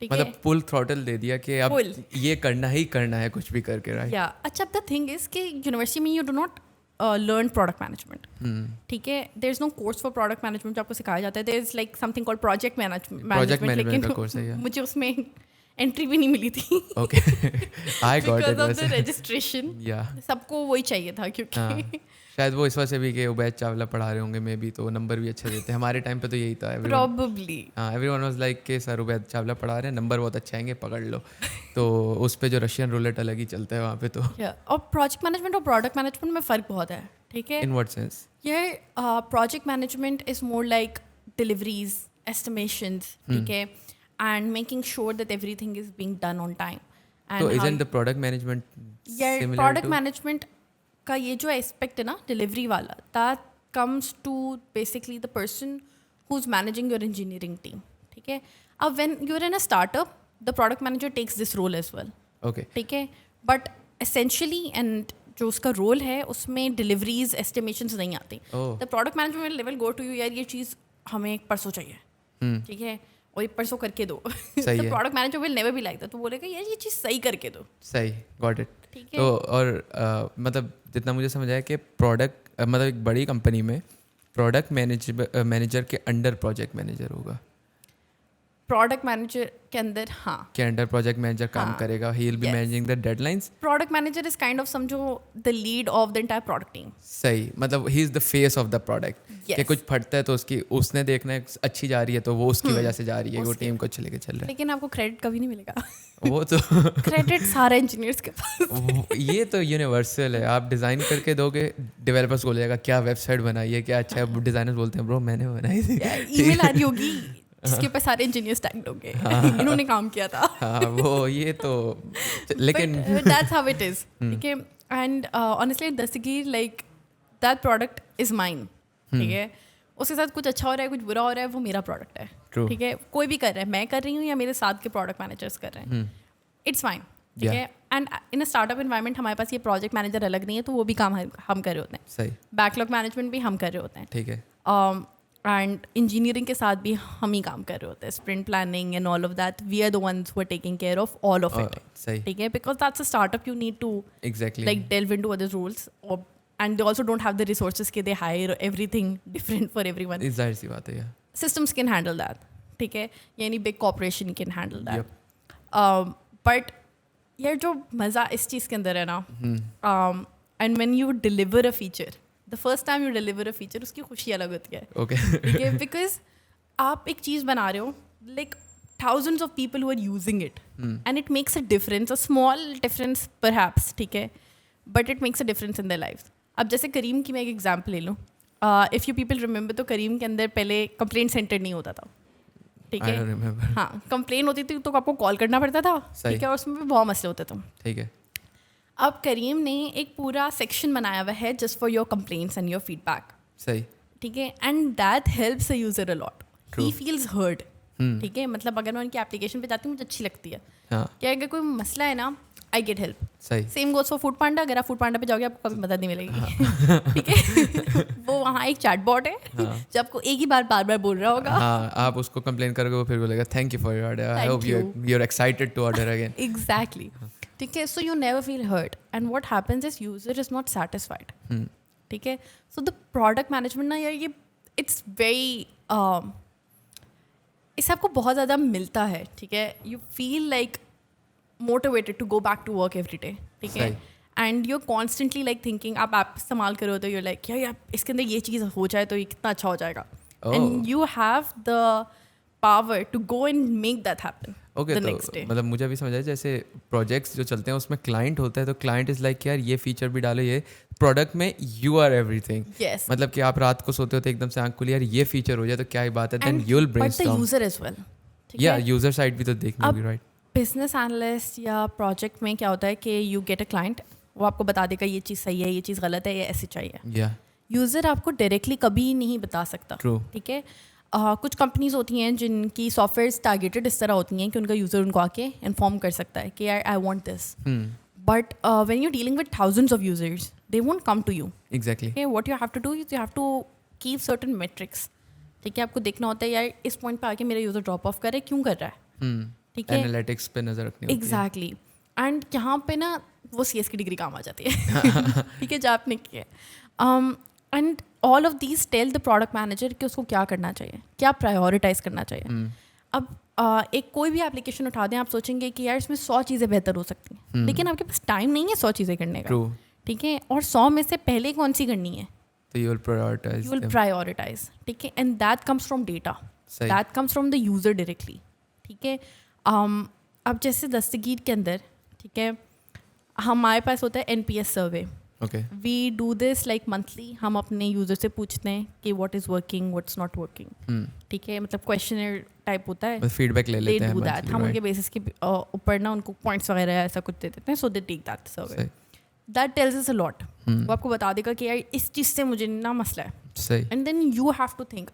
ठीक है, मतलब फुल थ्रॉटल दे दिया कि अब ये करना ही करना है कुछ भी करके. राइट. या अच्छा, द थिंग इज कि यूनिवर्सिटी में you do not learn product management. ठीक है, there is no course for product management जो आपको सिखाया जाता है. there is like something called project management. लेकिन का course है. मुझे उसमें एंट्री भी नहीं मिली थी. Okay. I got it. Because of the registration. Yeah. सबको वही चाहिए था क्योंकि शायद वो इस वजह से भी कि उबैद चावला पढ़ा रहे होंगे, मे बी, तो नंबर भी अच्छे देते हैं. हमारे टाइम पे तो यही था. Probably. हाँ, एवरीवन वाज लाइक कि सर उबैद चावला पढ़ा रहे हैं, नंबर बहुत अच्छे आएंगे, पकड़ लो. तो उस पे जो रशियन रूलेट अलग ही चलता है वहाँ पे. तो और प्रोजेक्ट मैनेजमेंट और प्रोडक्ट मैनेजमेंट में फ़र्क बहुत है. ठीक है, इन व्हाट सेंस? ये project management is more like deliveries, estimations. ठीक है, and making sure that everything is being done on time. तो isn't the product management product management का ये जो एस्पेक्ट है ना डिलीवरी वाला, that comes to basically the person who is managing your engineering team. ठीक है, अब when you are in a startup the product manager takes this role as well. Okay. ठीक है, बट एसेंशियली एंड जो उसका role है उसमें deliveries estimations नहीं आती. The product manager level go to you, यार ये चीज़ हमें परसों चाहिए. ठीक है, और ये परसों करके दो. सही द है. Product manager will never be like that. तो बोलेगा यार ये चीज़ सही करके दो. सही, गॉट इट. ठीक है. तो और मतलब जितना मुझे समझ आया कि प्रोडक्ट मतलब एक बड़ी कंपनी में प्रोडक्ट मैनेजर के अंडर प्रोजेक्ट मैनेजर होगा. प्रोडक्ट मैनेजर के अंदर, हाँ, के अंडर प्रोजेक्ट मैनेजर काम हाँ, करेगा. He will be yes. Managing the deadlines. Product manager is kind of समझो the lead of the entire product team. सही, मतलब he is the face of the product. कि कुछ फटता है तो उसने देखना है अच्छी जा रही है तो वो उसकी वजह से जा रही है, वो टीम को अच्छे लेके चल रहा है. लेकिन आपको क्रेडिट कभी नहीं मिलेगा. वो तो क्रेडिट सारे इंजीनियर्स के पास. ये तो यूनिवर्सल है. आप डिज़ाइन करके दोगे, डेवलपर्स को बोलेगा क्या वेबसाइट बनाई है, क्या अच्छा है. डिज़ाइनर्स बोलते हैं ब्रो मैंने बनाई थी. ईमेल आ रही होगी जिसके ऊपर सारे इंजीनियर्स टैग्ड होंगे, इन्होंने काम किया था. हाँ वो ये तो लेकिन दैट्स हाउ इट इज. ठीक है, एंड ऑनेस्टली दस्तगीर like that product is mine. ठीक है, उसके साथ कुछ अच्छा हो रहा है कुछ बुरा हो रहा है वो मेरा प्रोडक्ट है. ठीक है, कोई भी कर रहा है, मैं कर रही हूँ या मेरे साथ के प्रोडक्ट मैनेजर्स कर रहे हैं, इट्स फाइन. ठीक है, and in a startup environment हमारे पास ये प्रोजेक्ट मैनेजर अलग नहीं है, तो वो भी काम हम कर रहे होते हैं. सही. बैकलॉग मैनेजमेंट भी हम कर रहे होते हैं. ठीक है. एंड इंजीनियरिंग के साथ भी हम ही काम कर रहे होते हैं. Sprint planning and all of that, we are the ones who are taking care of all of it. सही. ठीक है, because that's a startup, you need to exactly like delve into other roles, and they also don't have the resources कि they hire everything different for everyone. जाहिर सी बात है यार. Systems can handle that. ठीक है, यानी big corporation can handle that. Yep. But यार जो मज़ा इस चीज़ के अंदर है ना, and when you deliver a feature, the first time you deliver a feature उसकी खुशी अलग होती है. Okay. ठीक है, because आप एक चीज़ बना रहे हो like thousands of people who are using it, and it makes a difference, a small difference perhaps. ठीक है, but it makes a difference in their lives. अब जैसे करीम की मैं एक एग्जाम्पल ले लूँ. इफ़ यू पीपल रिमेंबर तो करीम के अंदर पहले कंप्लेंट सेंटर नहीं होता था. ठीक है, हाँ, कंप्लेन होती थी तो आपको कॉल करना पड़ता था. ठीक है, और उसमें भी बहुत मसले होते थे. ठीक है. अब करीम ने एक पूरा सेक्शन बनाया हुआ है just for your complaints and your feedback. सही. ठीक है, and that helps a user a lot. He feels heard. ठीक है, मतलब अगर मैं उनकी एप्लीकेशन पे जाती हूँ मुझे अच्छी लगती है. क्या अगर कोई मसला है ना, आई गेट हेल्प. सही. सेम गोज फॉर फूड पांडा. अगर आप फूड पांडा पे जाओगे आपको कभी मदद नहीं मिलेगी. ठीक है, वो वहाँ एक चैट बॉट है जो आपको एक ही बार बार बोल रहा होगा. हाँ, आप उसको कंप्लेन करोगे वो फिर बोलेगा thank you for your order, I hope you are excited to order again. Exactly. ठीक है, so you never feel hurt, and what happens is user is not satisfied. ठीक है, सो द प्रोडक्ट मैनेजमेंट ना यार ये it's very इससे आपको बहुत ज़्यादा मिलता है. ठीक है, you feel like motivated to go back to work every day. ठीक है, and you constantly like thinking, आप ऐप इस्तेमाल करो तो यू लाइक यार इसके अंदर ये चीज़ हो जाए तो ये कितना अच्छा हो जाएगा. And you have the power to go and make that happen the next day. मतलब मुझे अभी समझ आया जैसे प्रोजेक्ट्स जो चलते हैं उसमें क्लाइंट होता है तो क्लाइंट इज लाइक यार ये फीचर भी डालो, ये प्रोडक्ट में यू आर एवरीथिंग. मतलब कि आप रात को सोते हो तो एकदम से आंख खुली यार ये फीचर हो जाए तो क्या ही बात है. Then you will brainstorm. User as well. या यूजर साइड भी तो देखनी होगी. राइट. बिजनेस एनालिस्ट या प्रोजेक्ट में क्या होता है कि यू गेट अ क्लाइंट, वो आपको बता देगा ये चीज़ सही है, ये चीज़ गलत है, ये ऐसे चाहिए. यूज़र आपको डायरेक्टली कभी नहीं बता सकता. ठीक है, कुछ कंपनीज होती हैं जिनकी सॉफ्टवेयर टारगेटेड इस तरह होती हैं कि उनका यूज़र उनको आके इन्फॉर्म कर सकता है कि यार I want this. But when you dealing with thousands of users they won't come to you. Exactly. What you have to do is you have to keep certain metrics. ठीक है, आपको देखना होता है यार इस पॉइंट पे आके मेरा यूज़र ड्रॉप ऑफ कर रहा है, क्यों कर रहा है. ठीक है, एनालिटिक्स पे नजर रखनी होती है. एग्जैक्टली. एंड यहाँ पे ना वो CS की डिग्री काम आ जाती है. ठीक है, जो आपने किया. And all of these tell the product manager कि उसको क्या करना चाहिए, क्या प्रायोरिटाइज करना चाहिए. अब एक कोई भी एप्लीकेशन उठा दें, आप सोचेंगे कि यार इसमें 100 चीज़ें बेहतर हो सकती हैं, लेकिन आपके पास टाइम नहीं है 100 चीज़ें करने का. ठीक है, और 100 में से पहले कौन सी करनी है तो यू विल प्रायोरिटाइज. ठीक है, and that comes from data, that comes from the user directly. ठीक है, अब जैसे दस्तगीर के अंदर, ठीक है, हमारे पास होता है NPS survey. We do this like monthly. हम अपने यूजर से पूछते हैं कि what is working, what's not working. ठीक है, मतलब क्वेश्चनर टाइप होता है, फीडबैक ले लेते हैं. हम उनके बेसिस के ऊपर ना उनको पॉइंट्स वगैरह ऐसा कुछ दे देते हैं, so they take that survey. That tells us a lot. वो आपको बता देगा कि यार इस चीज़ से मुझे ना मसला है. सही. And then you have to think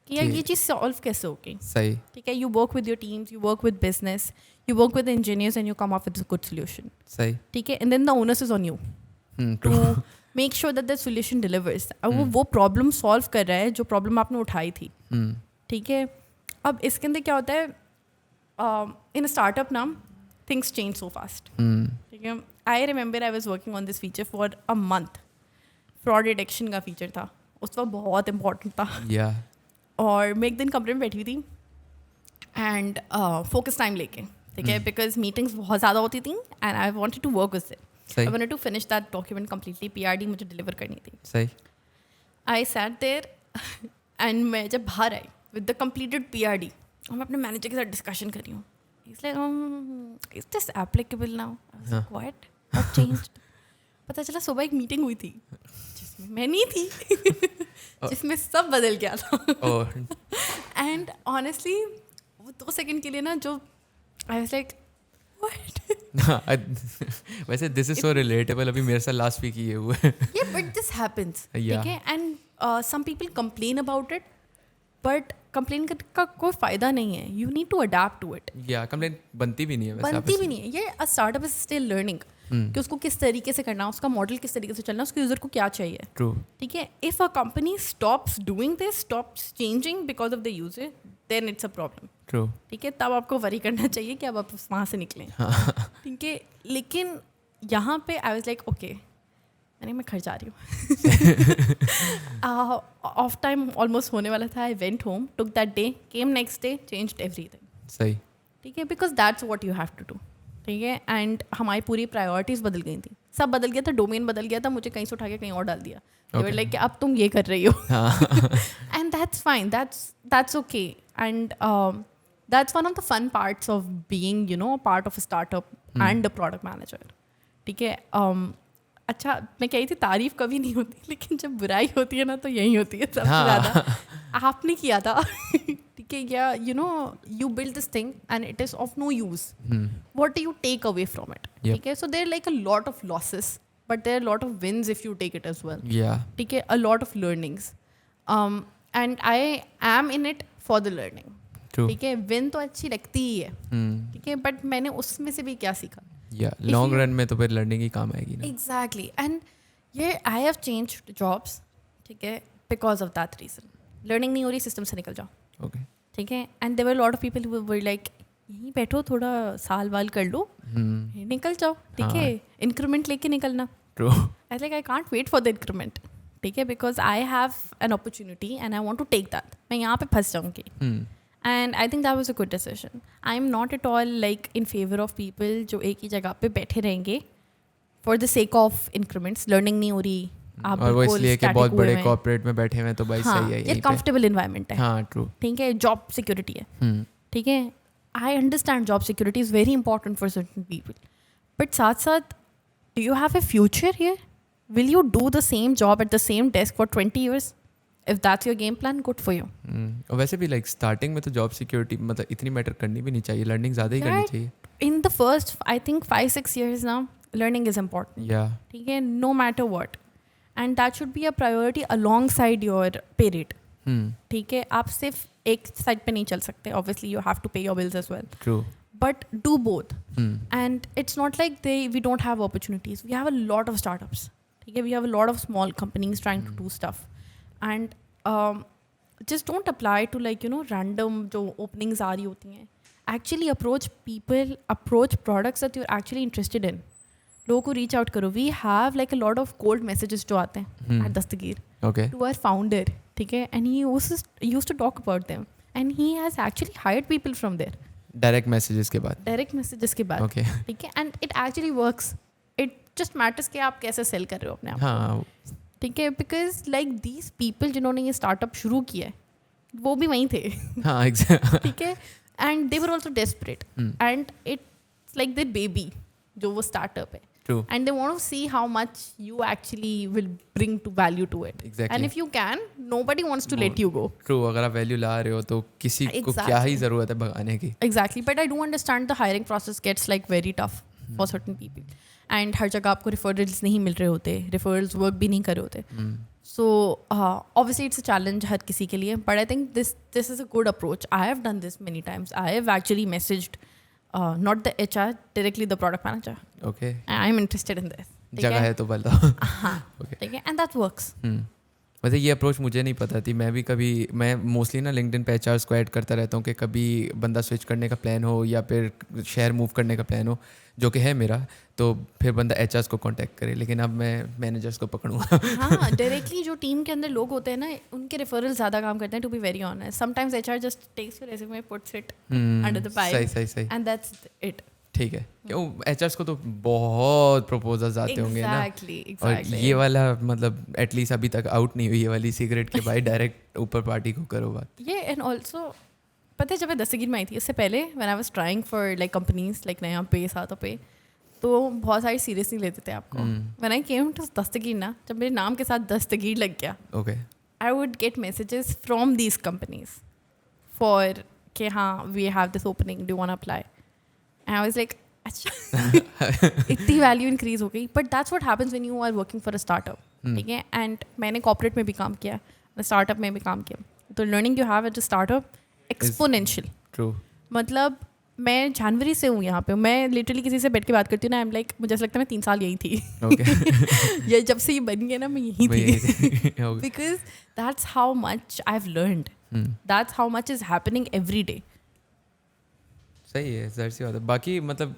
कि यार ये चीज़ सॉल्व कैसे होगी. सही. ठीक है, you work with your teams, you work with business, you work with engineers and you come up with a good solution. सही. ठीक है, and then the onus is on you to make sure that the solution delivers. अब वो problem solve कर रहा है जो problem आपने उठाई थी. ठीक है, अब इसके अंदर क्या होता है, इन अ स्टार्टअप ना थिंग्स चेंज सो फास्ट. ठीक है, I remember I was working on this feature for a month. Fraud detection का फीचर था, उस वक्त बहुत इंपॉर्टेंट था. Yeah. और मैं एक दिन कमरे में बैठी हुई थी एंड फोकस टाइम लेके. ठीक है, बिकॉज मीटिंग्स बहुत ज़्यादा होती थी and I wanted to work with it. I wanted to finish that document completely. PRD मुझे डिलीवर करनी थी. सही. आई सैट देयर एंड मैं जब बाहर आई विद द कंप्लीटेड पीआरडी और मैं अपने मैनेजर के साथ डिस्कशन कर रही हूँ. Is this applicable now? What changed? पता चला सुबह एक मीटिंग हुई थी जिसमें मैं नहीं थी जिसमें सब बदल गया था. एंड ऑनेस्टली वो 2 सेकंड के लिए ना जो आई वाज लाइक व्हाट. वैसे दिस इज सो रिलेटेबल. अभी मेरे साथ लास्ट वीक ये हुआ है. Yeah, but this happens. Yeah. ठीक है, and some people complain about it, but complain का कोई फायदा नहीं है. You need to adapt to it. या कंप्लेंट बनती भी नहीं है वैसे. बनती भी नहीं है. ये a startup is still learning कि उसको किस तरीके से करना है, उसका मॉडल किस तरीके से चलना है, उसके यूजर को क्या चाहिए. ट्रू. ठीक है, if a company stops doing this, stops changing because of the user, then it's a problem. True. ठीक है, तब आपको वरी करना चाहिए कि अब आप वहाँ से निकलें. ठीक है, लेकिन यहाँ पे आई वाज लाइक ओके, मैं घर जा रही हूँ. ऑफ टाइम ऑलमोस्ट होने वाला था. I went home, took that day, came next day, changed everything. सही. ठीक है, because that's what you have to do. ठीक है, एंड हमारी पूरी प्रायोरिटीज़ बदल गई थी. सब बदल गया था, डोमेन बदल गया था, मुझे कहीं से उठा के कहीं और डाल दिया. लाइक कि अब तुम ये कर रही हो. And that's fine, that's okay. And that's one of the fun parts of being part of a startup and a product manager. ठीक है, अच्छा मैं कही थी तारीफ कभी नहीं होती, लेकिन जब बुराई होती है ना तो यही होती है सबसे ज़्यादा. आपने किया था. ठीक है, या you build this thing and it is of no use. What do you take away from it? ठीक है, so there are like a lot of losses, but there are a lot of wins if you take it as well. Yeah. ठीक है, a lot of learnings, and I am in it for the learning. True. ठीक है, win तो अच्छी लगती ही है. ठीक है, but मैंने उसमें से भी क्या सीखा. लॉन्ग रन में तो फिर लर्निंग ही काम आएगी ना. एग्जैक्टली. एंड ये आई हैव चेंज्ड जॉब्स. ठीक है, because of that reason. Learning नहीं हो रही, सिस्टम से निकल जाओ. ओके. ठीक है, and there were lot of people who were like यहीं बैठो, थोड़ा साल वाल कर लो, निकल जाओ. ठीक है, इंक्रीमेंट लेके निकलना. True. I like I can't wait for the increment. ठीक है, because I have an opportunity and I want to take that. मैं यहाँ पे फंस जाऊँगी. And I think that was a good decision. I am not at all like in favour of people जो एक ही जगह पे बैठे रहेंगे for the sake of increments. Learning नहीं हो रही, आप और वो इसलिए कि बहुत बड़े कॉर्पोरेट में बैठे हुए हैं तो भाई सही है. ये कंफर्टेबल एनवायरनमेंट है. हाँ, ट्रू. ठीक है, जॉब सिक्योरिटी है. ठीक है, I understand job security is very important for certain people, but साथ साथ do you have a future here? Will you do the same job eight the same desk for 20 years? If that's your game plan, good for you. और वैसे भी like starting में तो job security मतलब इतनी matter करनी भी नहीं चाहिए. लर्निंग ज़्यादा ही करनी चाहिए. In the first, I think 5-6 years now, learning is important. Yeah. ठीक है, no matter what. And that should be a priority alongside your pay rate. ठीक है, आप सिर्फ एक साइड पे नहीं चल सकते. Obviously, you have to pay your bills as well. True. But do both. And it's not like we don't have opportunities. We have a lot of startups. ठीक है, we have a lot of small companies trying to do stuff. And just don't apply to random जो openings आ रही होती हैं. Actually approach people, approach products that you're actually interested in. लोगों को reach out करो. We have like a lot of cold messages जो आते हैं at Dastgyr. Okay. To our founder, ठीक है, and he used to talk about them, and he has actually hired people from there. Direct messages के बाद. Direct messages के बाद. Okay. ठीक है, and it actually works. It just matters कि आप कैसे sell कर रहे हो अपने आप. हाँ. ठीक है, बिकॉज लाइक दीज पीपल जिन्होंने ये स्टार्टअप शुरू किया है वो भी वहीं थे. हाँ, एग्जैक्टली. ठीक है, and they were also desperate and it's like their baby जो वो स्टार्टअप है. True. And they want to see how much you actually will bring to value to it. Exactly. And if you can, nobody wants to let you go. True. अगर आप value ला रहे हो तो किसी को क्या ही ज़रूरत है भगाने की. Exactly. But I do understand the hiring process gets like very tough. For certain people, and हर जगह आपको रेफरल्स नहीं मिल रहे होते, रेफरल्स वर्क भी नहीं कर रहे होते. So obviously it's a challenge हर किसी के लिए, but I think this is a good approach. I have done this many times. I have actually messaged not the HR, directly the product manager. Okay. I am interested in this. जगह है तो बताओ. हाँ, ठीक है, and that works. वैसे ये approach मुझे नहीं पता थी. मैं मोस्टली ना लिंक्डइन पे एचआर को ऐड करता रहता हूँ कि कभी बंदा स्विच करने का प्लान हो या फिर शहर मूव करने का प्लान हो, जो कि है मेरा, तो फिर बंदा एचआर को कांटेक्ट करे. लेकिन अब मैं मैनेजर्स को पकड़ूंगा. हाँ, डायरेक्टली जो टीम के अंदर लोग होते हैं ना, उनके रेफरल ज़्यादा काम करते हैं. To be very honest, sometimes HR just takes your resume, puts it under the pipe, सही, एंड दैट्स इट. ठीक है. क्यों एचआर्स को तो बहुत प्रपोजल्स आते होंगे ना. और ये वाला मतलब एटलीस्ट अभी तक आउट नहीं हुई ये वाली सिगरेट के भाई डायरेक्ट ऊपर पार्टी को करो बात. ये एंड ऑल्सो पता है, जब मैं दस्तगीर में आई थी उससे पहले, when I was trying for like companies like नया पे सातों पे, तो बहुत सारी सीरियस नहीं लेते थे आपको. व्हेन आई केम टू दस्तगीर ना, जब मेरे नाम के साथ दस्तगीर लग गया, okay, I would get messages from these companies for कि हाँ we have this opening, do want apply. And I was like अच्छा इतनी वैल्यू इंक्रीज हो गई. But that's what happens when you are working for a startup. ठीक है, and मैंने corporate में भी काम किया, स्टार्टअप में भी काम किया. तो learning you have at a startup exponential. True. मतलब मैं जनवरी से हूँ यहाँ पे, मैं लिटरली किसी से बैठ के बात करती हूँ ना, आई एम लाइक मुझे ऐसा लगता है मैं 3 साल यही थी. ये जब से ये बन गया ना, मैं यही थी. Because that's how much I have learned, that's how much is happening every day. सही है, जाहिर सी बात है. बाकी मतलब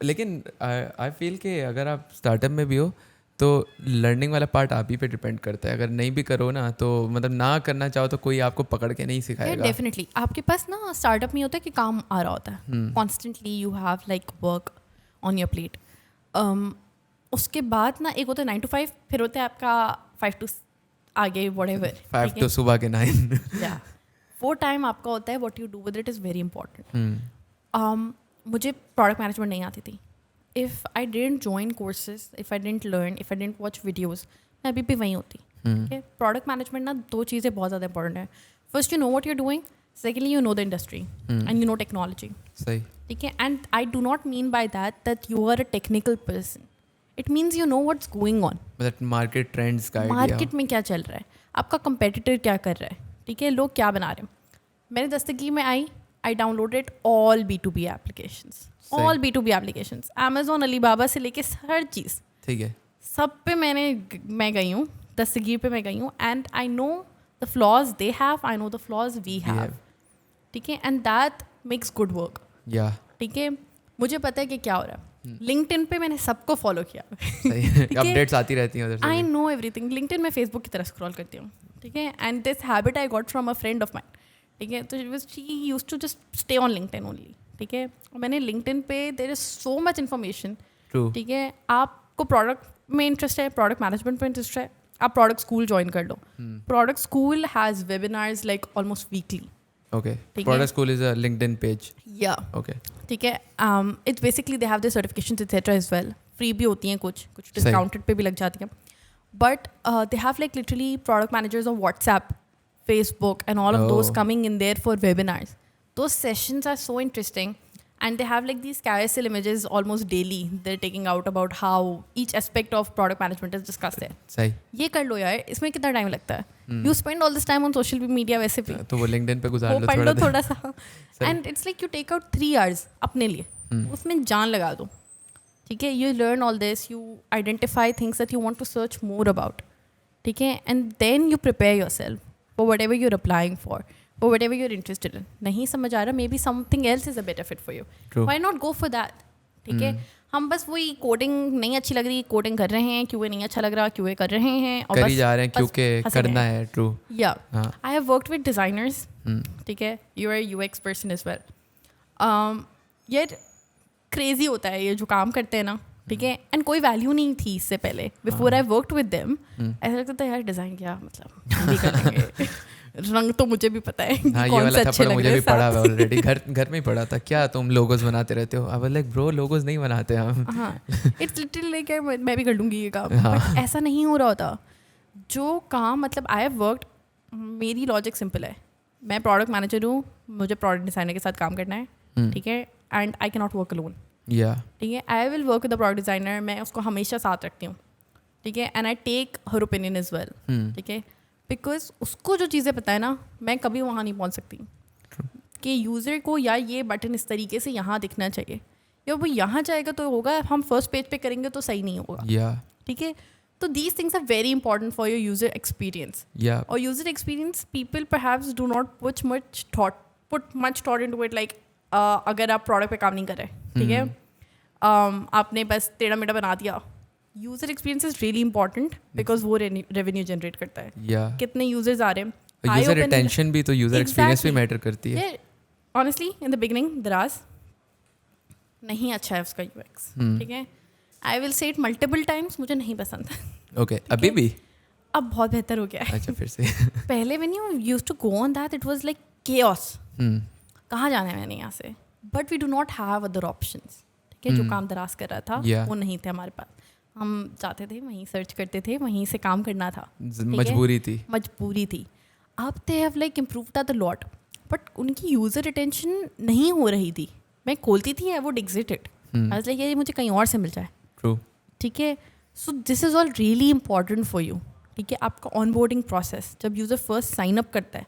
लेकिन आई फील कि अगर आप स्टार्टअप में भी हो तो लर्निंग वाला पार्ट आप ही पे डिपेंड करता है. अगर नहीं भी करो ना, तो मतलब ना करना चाहो तो कोई आपको पकड़ के नहीं सिखाएगा. डेफिनेटली आपके पास ना स्टार्टअप में होता है कि काम आ रहा होता है constantly, you have like work on your plate. उसके बाद ना एक होता है 9 to 5, फिर होता है आपका 5 to आगे व्हाटएवर, 5 to सुबह के 9. या वो टाइम आपका होता है. What you do with it is very important. मुझे प्रोडक्ट मैनेजमेंट नहीं आती थी. If I didn't join courses, if I didn't learn, if I didn't watch videos, मैं अभी भी वहीं होती. ठीक है, प्रोडक्ट मैनेजमेंट ना 2 चीज़ें बहुत ज़्यादा इंपॉर्टेंट है. First, you know what you are doing. Secondly, you know the industry and you know technology. सही. ठीक है, and I do not mean by that you are a technical person. It means you know what's going on. मतलब market trends का idea, market में क्या चल रहा है, आपका कंपेटिटर क्या कर रहा है. ठीक है, लोग क्या बना रहे हैं. मैंने दस्तगीर में आई, I downloaded all B2B applications. All B2B applications. Amazon, Alibaba से लेके हर चीज़. ठीक है. सब पे मैं गई हूँ, दस्तगीर पे मैं गई हूँ. And I know the flaws they have, I know the flaws we have. ठीक है, and that makes good work. Yeah. ठीक है, मुझे पता है कि क्या हो रहा है. LinkedIn पे मैंने सबको फॉलो किया. अपडेट्स आती रहती हैं उधर से. I know everything. LinkedIn में Facebook की तरह स्क्रॉल करती हूँ. ठीक है, and this habit I got from a friend of mine. ठीक है, तो she use to just stay on LinkedIn only. ठीक है, मैंने लिंक्डइन पे there is so much information. ठीक है, आपको प्रोडक्ट में इंटरेस्ट है, प्रोडक्ट मैनेजमेंट में इंटरेस्ट है, आप प्रोडक्ट स्कूल ज्वाइन कर लो. Product school has webinars like almost weekly. Okay, product school is a LinkedIn page. या ओके, ठीक है, it's basically they have the certifications etcetera as well. Free भी होती हैं, कुछ डिस्काउंटेड पे भी लग जाती हैं. But they have like literally product managers on WhatsApp, Facebook and all of those coming in there for webinars. Those sessions are so interesting, and they have like these carousel images almost daily they're taking out about how each aspect of product management is discussed there. सही. ये कर लो यार, इसमें कितना time लगता है. You spend all this time on social media वैसे भी, तो वो LinkedIn पे गुजार लो, पढ़ लो थोड़ा सा. And it's like you take out 3 hours अपने लिए, उसमें जान लगा दो. ठीक है, you learn all this, you identify things that you want to search more about. ठीक है, and then you prepare yourself for whatever you're applying for whatever you're interested in. नहीं समझ आ रहा, maybe something else is a better fit for you. True. Why not go for that? ठीक है, हम बस वही कोडिंग नहीं अच्छी लग रही, कोडिंग कर रहे हैं, QA नहीं अच्छा लग रहा, QA कर रहे हैं और बस जा रहे हैं क्योंकि करना है. ट्रू. या I have worked with designers. ठीक है, you are UX person as well. यार क्रेजी होता है ये जो काम करते हैं ना. ठीक है, एंड कोई वैल्यू नहीं थी इससे पहले. Before I worked with them ऐसा लगता था यार डिज़ाइन क्या मतलब कर लेंगे. रंग तो मुझे भी पता है हाँ, कौन ये वाला से अच्छे लग मुझे रहे भी पढ़ा हैं. हुआ ऑलरेडी. घर में ही पढ़ा था. क्या तुम लोगोस बनाते रहते हो? आई वाज लाइक ब्रो, लोगोस नहीं बनाते हम. हाँ, इट्स लिटरली लाइक मैं भी कर लूँगी ये काम. बट ऐसा नहीं हो रहा होता. जो काम मतलब आई हैव वर्कड, मेरी लॉजिक सिंपल है. मैं प्रोडक्ट मैनेजर हूँ, मुझे प्रोडक्ट डिज़ाइनर के साथ काम करना है. ठीक है, and I can not work alone. या ठीक है. I will work with the product designer, मैं उसको हमेशा साथ रखती हूँ. ठीक है. And I take her opinion as well. ठीक है. बिकॉज उसको जो चीज़ें पता है ना, मैं कभी वहाँ नहीं पहुँच सकती कि यूज़र को या ये बटन इस तरीके से यहाँ दिखना चाहिए, या वो यहाँ जाएगा तो होगा, हम फर्स्ट पेज पे करेंगे तो सही नहीं होगा. या ठीक है. तो these things are very important for your user experience. या और user experience people perhaps do not put much thought into it. Like अगर आप प्रोडक्ट पे काम नहीं कर रहे, ठीक है, आपने बस टेढ़ा मेढ़ा बना दिया. User experience is really important because वो रेवेन्यू जनरेट करता है. या कितने यूजर्स आ रहे हैं, यूजर रिटेंशन भी, तो यूजर एक्सपीरियंस भी Exactly. मैटर करती है. ऑनेस्टली इन द बिगनिंग दराज नहीं अच्छा है उसका यूएक्स. ठीक है. I will say it multiple times, मुझे नहीं पसंद. ओके, अभी भी? अब बहुत बेहतर हो गया है. अच्छा, फिर से. पहले when you used to go on that it was like chaos. कहाँ जाना है मैंने यहाँ से, but we do not have other options. ठीक है. जो काम दराज कर रहा था Yeah. वो नहीं थे हमारे पास. हम जाते थे, वहीं सर्च करते थे, वहीं से काम करना था. मजबूरी थी. मजबूरी थी. अब they have like improved the lot, but उनकी यूज़र रिटेंशन नहीं हो रही थी. मैं खोलती थी, I would exit it. I was like ये मुझे कहीं और से मिल जाए. ट्रू. ठीक है. So this is all really important for you. ठीक है. आपका ऑनबोर्डिंग प्रोसेस, जब यूज़र फर्स्ट साइन अप करता है,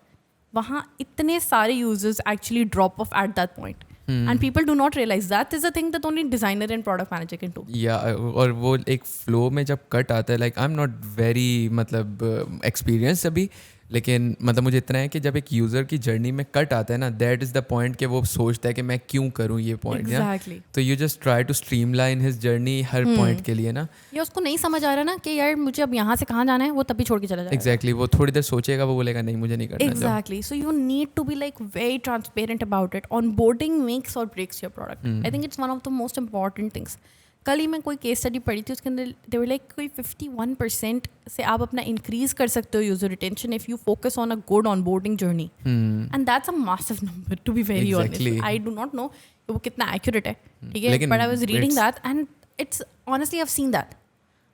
वहाँ इतने सारे users actually drop off at that point. And people do not realize that is a thing that only designer and product manager can do. या और वो एक फ्लो में जब कट आता है, like I am not very मतलब experience अभी, लेकिन मतलब मुझे इतना है कि जब एक यूज़र की जर्नी में कट आता है ना, दैट इज़ द पॉइंट कि वो सोचता है कि मैं क्यों करूँ ये पॉइंट. Exactly. तो you just try to streamline his journey हर पॉइंट के लिए ना. या उसको नहीं समझ आ रहा ना कि यार मुझे अब यहाँ से कहाँ जाना है, वो तभी छोड़ के चला जाएगा. एग्जैक्टली. वो थोड़ी देर सोचेगा, वो बोलेगा नहीं मुझे नहीं करना. Exactly. So you need to be like very transparent about it. Onboarding makes or breaks your product. I think it's one of the most important things. कल ही मैं कोई केस स्टडी पढ़ी थी, उसके अंदर दे वर लाइक कोई 51% से आप अपना इंक्रीज कर सकते हो user retention if you focus on a good onboarding journey. And that's a massive number two be very honest. I do not know वो कितना एक्यूरेट है. ठीक है. But I was reading that and it's honestly I have seen that.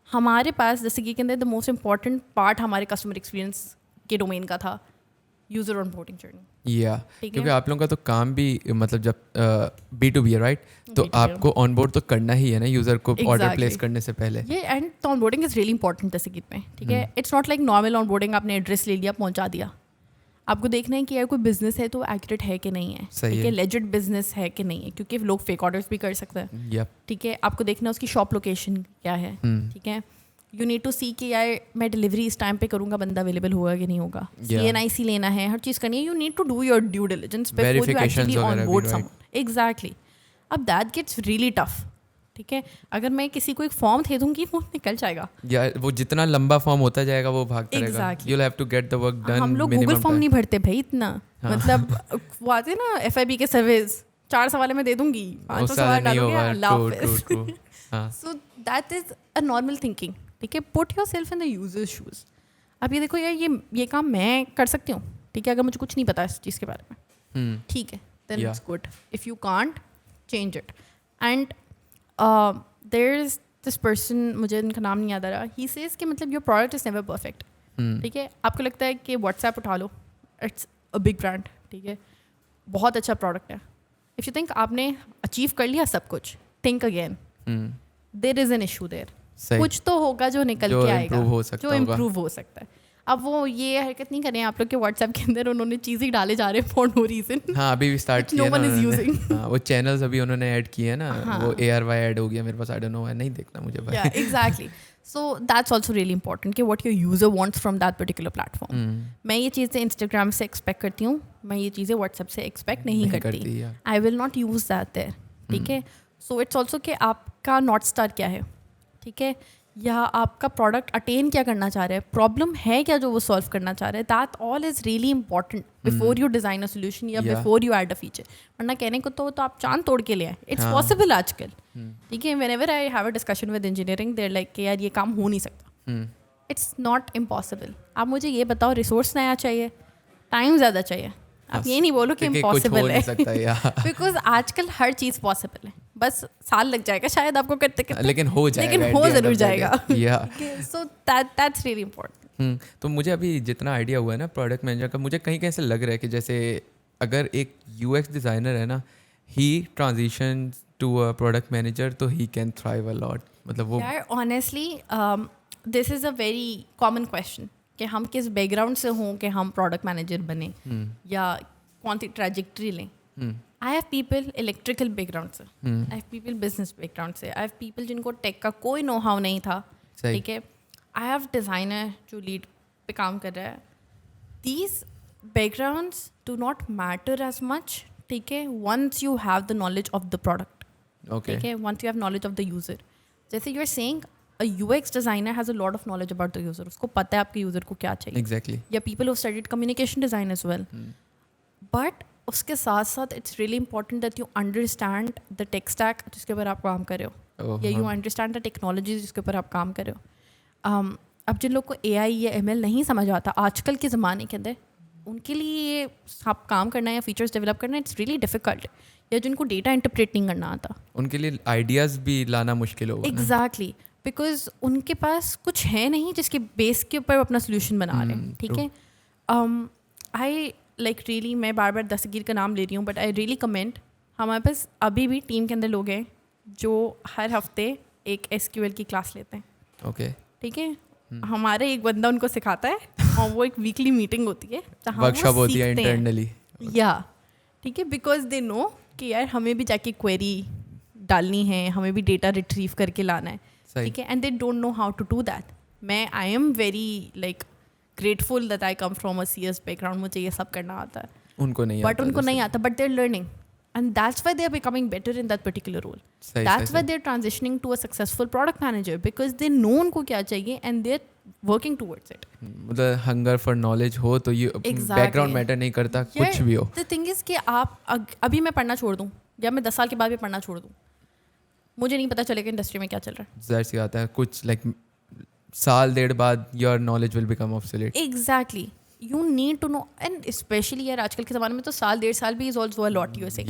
हमारे पास जैसे कि अंदर the most important part हमारे कस्टमर एक्सपीरियंस के डोमेन का था यूजर ऑनबोर्डिंग जर्नी. या क्योंकि आप लोगों का तो काम भी मतलब जब B2B है, राइट, तो B2B. आपको ऑनबोर्ड तो करना ही है ना यूज़र को ऑर्डर Exactly. प्लेस करने से पहले. ये एंड तो ऑनबोर्डिंग इज रियली इंपॉर्टेंट जैसे कि में. ठीक है. It's not like normal onboarding, आपने एड्रेस ले लिया पहुंचा दिया. आपको देखना है कि यार कोई बिजनेस है तो एक्यूरेट है कि नहीं है. सही ठीक है. है. लेजिट बिजनेस है कि नहीं है, क्योंकि लोग फेक ऑर्डर्स भी कर सकते हैं. Yep. ठीक है. आपको देखना है उसकी शॉप लोकेशन क्या है. ठीक है. यू नीड टू सी कि यार मैं डिलीवरी इस टाइम पे करूंगा, बंदा अवेलेबल होगा कि नहीं होगा. CNIC लेना है, हर चीज़ करनी है. You need to do your due diligence before you actually onboard someone. Exactly. अब दैट गेट्स रियली टफ. ठीक है. अगर मैं किसी को एक फॉर्म दे दूंगी वो निकल जाएगा. या वो जितना लंबा फॉर्म होता जाएगा वो भागता रहेगा. Exactly. You'll have to get the work done. हम लोग गूगल फॉर्म नहीं भरते भाई इतना. मतलब वो आते हैं ना FIB के सर्विस, 4 सवाल में दे दूंगी, 5 सवाल डालोगे, अल्लाह हाफिज़. So that is a normal thinking. ठीक है. Put your self in the users shoes. अब ये देखो यार, ये काम मैं कर सकती हूँ. ठीक है. अगर मुझे कुछ नहीं पता इस चीज़ के बारे में, ठीक है, then it's good. If you can't, change it. And there is this person, मुझे इनका नाम नहीं याद आ रहा, ही सेज कि मतलब your product is never perfect. ठीक है. आपको लगता है कि व्हाट्सएप उठा लो, इट्स अ बिग ब्रांड. ठीक है. बहुत अच्छा प्रोडक्ट है. इफ़ यू थिंक आपने अचीव कर लिया सब कुछ, think again. There is an issue there. कुछ तो होगा जो निकल के आएगा, जो इम्प्रूव हो सकता है. अब वो ये हरकत नहीं करें आप लोग के व्हाट्सएप के अंदर उन्होंने चीज़ें डाले जा रहे हैं फॉर नो रीजन. हाँ, अभी भी स्टार्ट किया no one is ना using. हाँ, वो चैनल्स अभी उन्होंने ऐड किए हैं ना. हाँ. वो ARY ऐड हो गया मेरे पास. आई डोंट नो, नहीं देखना मुझे भाई. Yeah, exactly. So that's also really important कि what your user wants from that particular platform. मैं ये चीज़ें Instagram से एक्सपेक्ट करती हूँ, मैं ये चीज़ें WhatsApp से एक्सपेक्ट नहीं करती. I will not use that there. ठीक है. So it's also कि आपका नॉर्थ स्टार क्या है. ठीक है. या आपका प्रोडक्ट अटेन क्या करना चाह रहा है, प्रॉब्लम है क्या जो वो सॉल्व करना चाह रहा है. That all is really important before you design a solution या before you add a feature. वरना कहने को तो आप चांद तोड़ के ले आए. इट्स पॉसिबल आजकल. ठीक है. Whenever I have a discussion with engineering, they're like कि यार ये काम हो नहीं सकता. It's not impossible. आप मुझे ये बताओ, रिसोर्स नया चाहिए, टाइम ज़्यादा चाहिए. आप ये नहीं बोलो कि इम्पॉसिबल है, बिकॉज आजकल हर चीज़ पॉसिबल है. बस साल लग जाएगा शायद आपको करते करते, लेकिन हो ज़रूर जाएगा. So that's really important. तो मुझे अभी जितना आइडिया हुआ है ना प्रोडक्ट मैनेजर का, मुझे कहीं कहीं से लग रहा है कि जैसे अगर एक UX डिज़ाइनर है ना, he transitions to a product manager तो he can thrive a lot. मतलब वो यार honestly this is a very common question कि हम किस बैकग्राउंड से हों कि हम प्रोडक्ट मैनेजर बने या कौन सी ट्रैजेक्टरी लें. I have people electrical background से, I have people business background से, आई हैव पीपल जिनको टेक का कोई नो हाउ नहीं था. ठीक है, आई हैव डिज़ाइनर जो लीड पे काम कर रहा है. These backgrounds do not matter as much. ठीक है, once you have the knowledge of the product. okay. ठीक है, once you have knowledge of the user. जैसे you are saying a UX designer has a lot of knowledge about the user. उसको पता है आपके user को क्या चाहिए. Exactly. या people who studied communication design as well. But उसके साथ साथ it's really important that you understand the tech stack जिसके ऊपर आप काम कर रहे हो, या यू अंडरस्टैंड द टेक्नोलॉजी जिसके ऊपर आप काम कर रहे हो. अब जिन लोग को AI या ML नहीं समझ आता आजकल के ज़माने के अंदर, उनके लिए ये आप काम करना या फीचर्स डेवलप करना इट्स रियली डिफिकल्ट. या जिनको डेटा इंटरप्रेट नहीं करना आता, उनके लिए आइडियाज़ भी लाना मुश्किल होगा. एग्जैक्टली, बिकॉज उनके पास कुछ है नहीं जिसके बेस के ऊपर अपना सोल्यूशन बना रहे हैं. ठीक है, आई लाइक रियली, मैं बार बार दस्तगीर का नाम ले रही हूँ, बट आई रियली कमेंट, हमारे पास अभी भी टीम के अंदर लोग हैं जो हर हफ्ते एक SQL की क्लास लेते हैं. ओके. ठीक है, हमारा एक बंदा उनको सिखाता है और वो एक वीकली मीटिंग होती है जहाँ वर्कशॉप वो होती है सीखते हैं. इंटरनली. या ठीक है, बिकॉज दे नो कि यार हमें भी जाके क्वेरी डालनी है, हमें भी डेटा रिट्रीव करके लाना है. ठीक है, and they don't know how to do that. मैं I am very like grateful that I come from a CS background. मुझे ये सब करना आता है, उनको नहीं बट उनको नहीं आता, but they are learning. And that's why they are becoming better in that particular role. That's why they're transitioning to a successful product manager because they know उनको क्या चाहिए and they're working towards it. मतलब hunger for knowledge हो तो ये background matter नहीं करता, कुछ भी हो. The thing is कि आप अभी मैं पढ़ना छोड़ दूँ या मैं 10 साल के बाद भी पढ़ना छोड़ दूँ, मुझे नहीं पता चलेगा इंडस्ट्री में क्या चल रहा है. ज़ाहिर सी बात है, कुछ लाइक साल डेढ़ बाद your knowledge will become obsolete. Exactly. You need to know, and especially यार आजकल के ज़माने में तो साल डेढ़ साल भी is also a lot. USA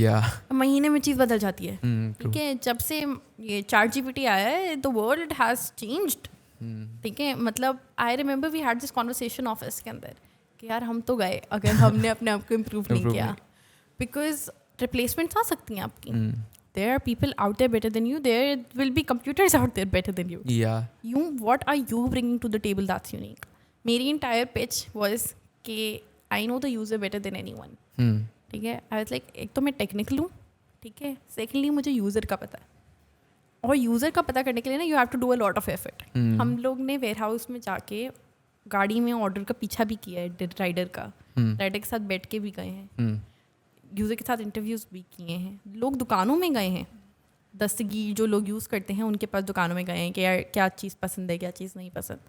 महीने में चीज़ बदल जाती है. ठीक है, जब से ये ChatGPT आया है द वर्ल्ड हैज़ चेंज्ड. ठीक है, मतलब I remember we had this conversation office के अंदर कि यार हम तो गए अगर हमने अपने आप को इम्प्रूव नहीं किया, बिकॉज रिप्लेसमेंट्स आ सकती हैं आपकी. There are people out there better than you. There will be computers out there better than you. Yeah. What are you bringing to the table that's unique? मेरी entire pitch was कि I know the user better than anyone. ठीक है, I was like, एक तो मैं technical हूँ. ठीक है, सेकेंडली मुझे यूज़र का पता है, और यूज़र का पता करने के लिए ना you have to do a lot of effort. हम लोग ने वेयर हाउस में जाके गाड़ी में ऑर्डर का पीछा भी किया है, राइडर का, राइडर के साथ बैठ के भी गए हैं, यूज़र के साथ इंटरव्यूज़ भी किए हैं, लोग दुकानों में गए हैं. दस्तगीर जो लोग यूज़ करते हैं उनके पास दुकानों में गए हैं कि यार क्या चीज़ पसंद है, क्या चीज़ नहीं पसंद.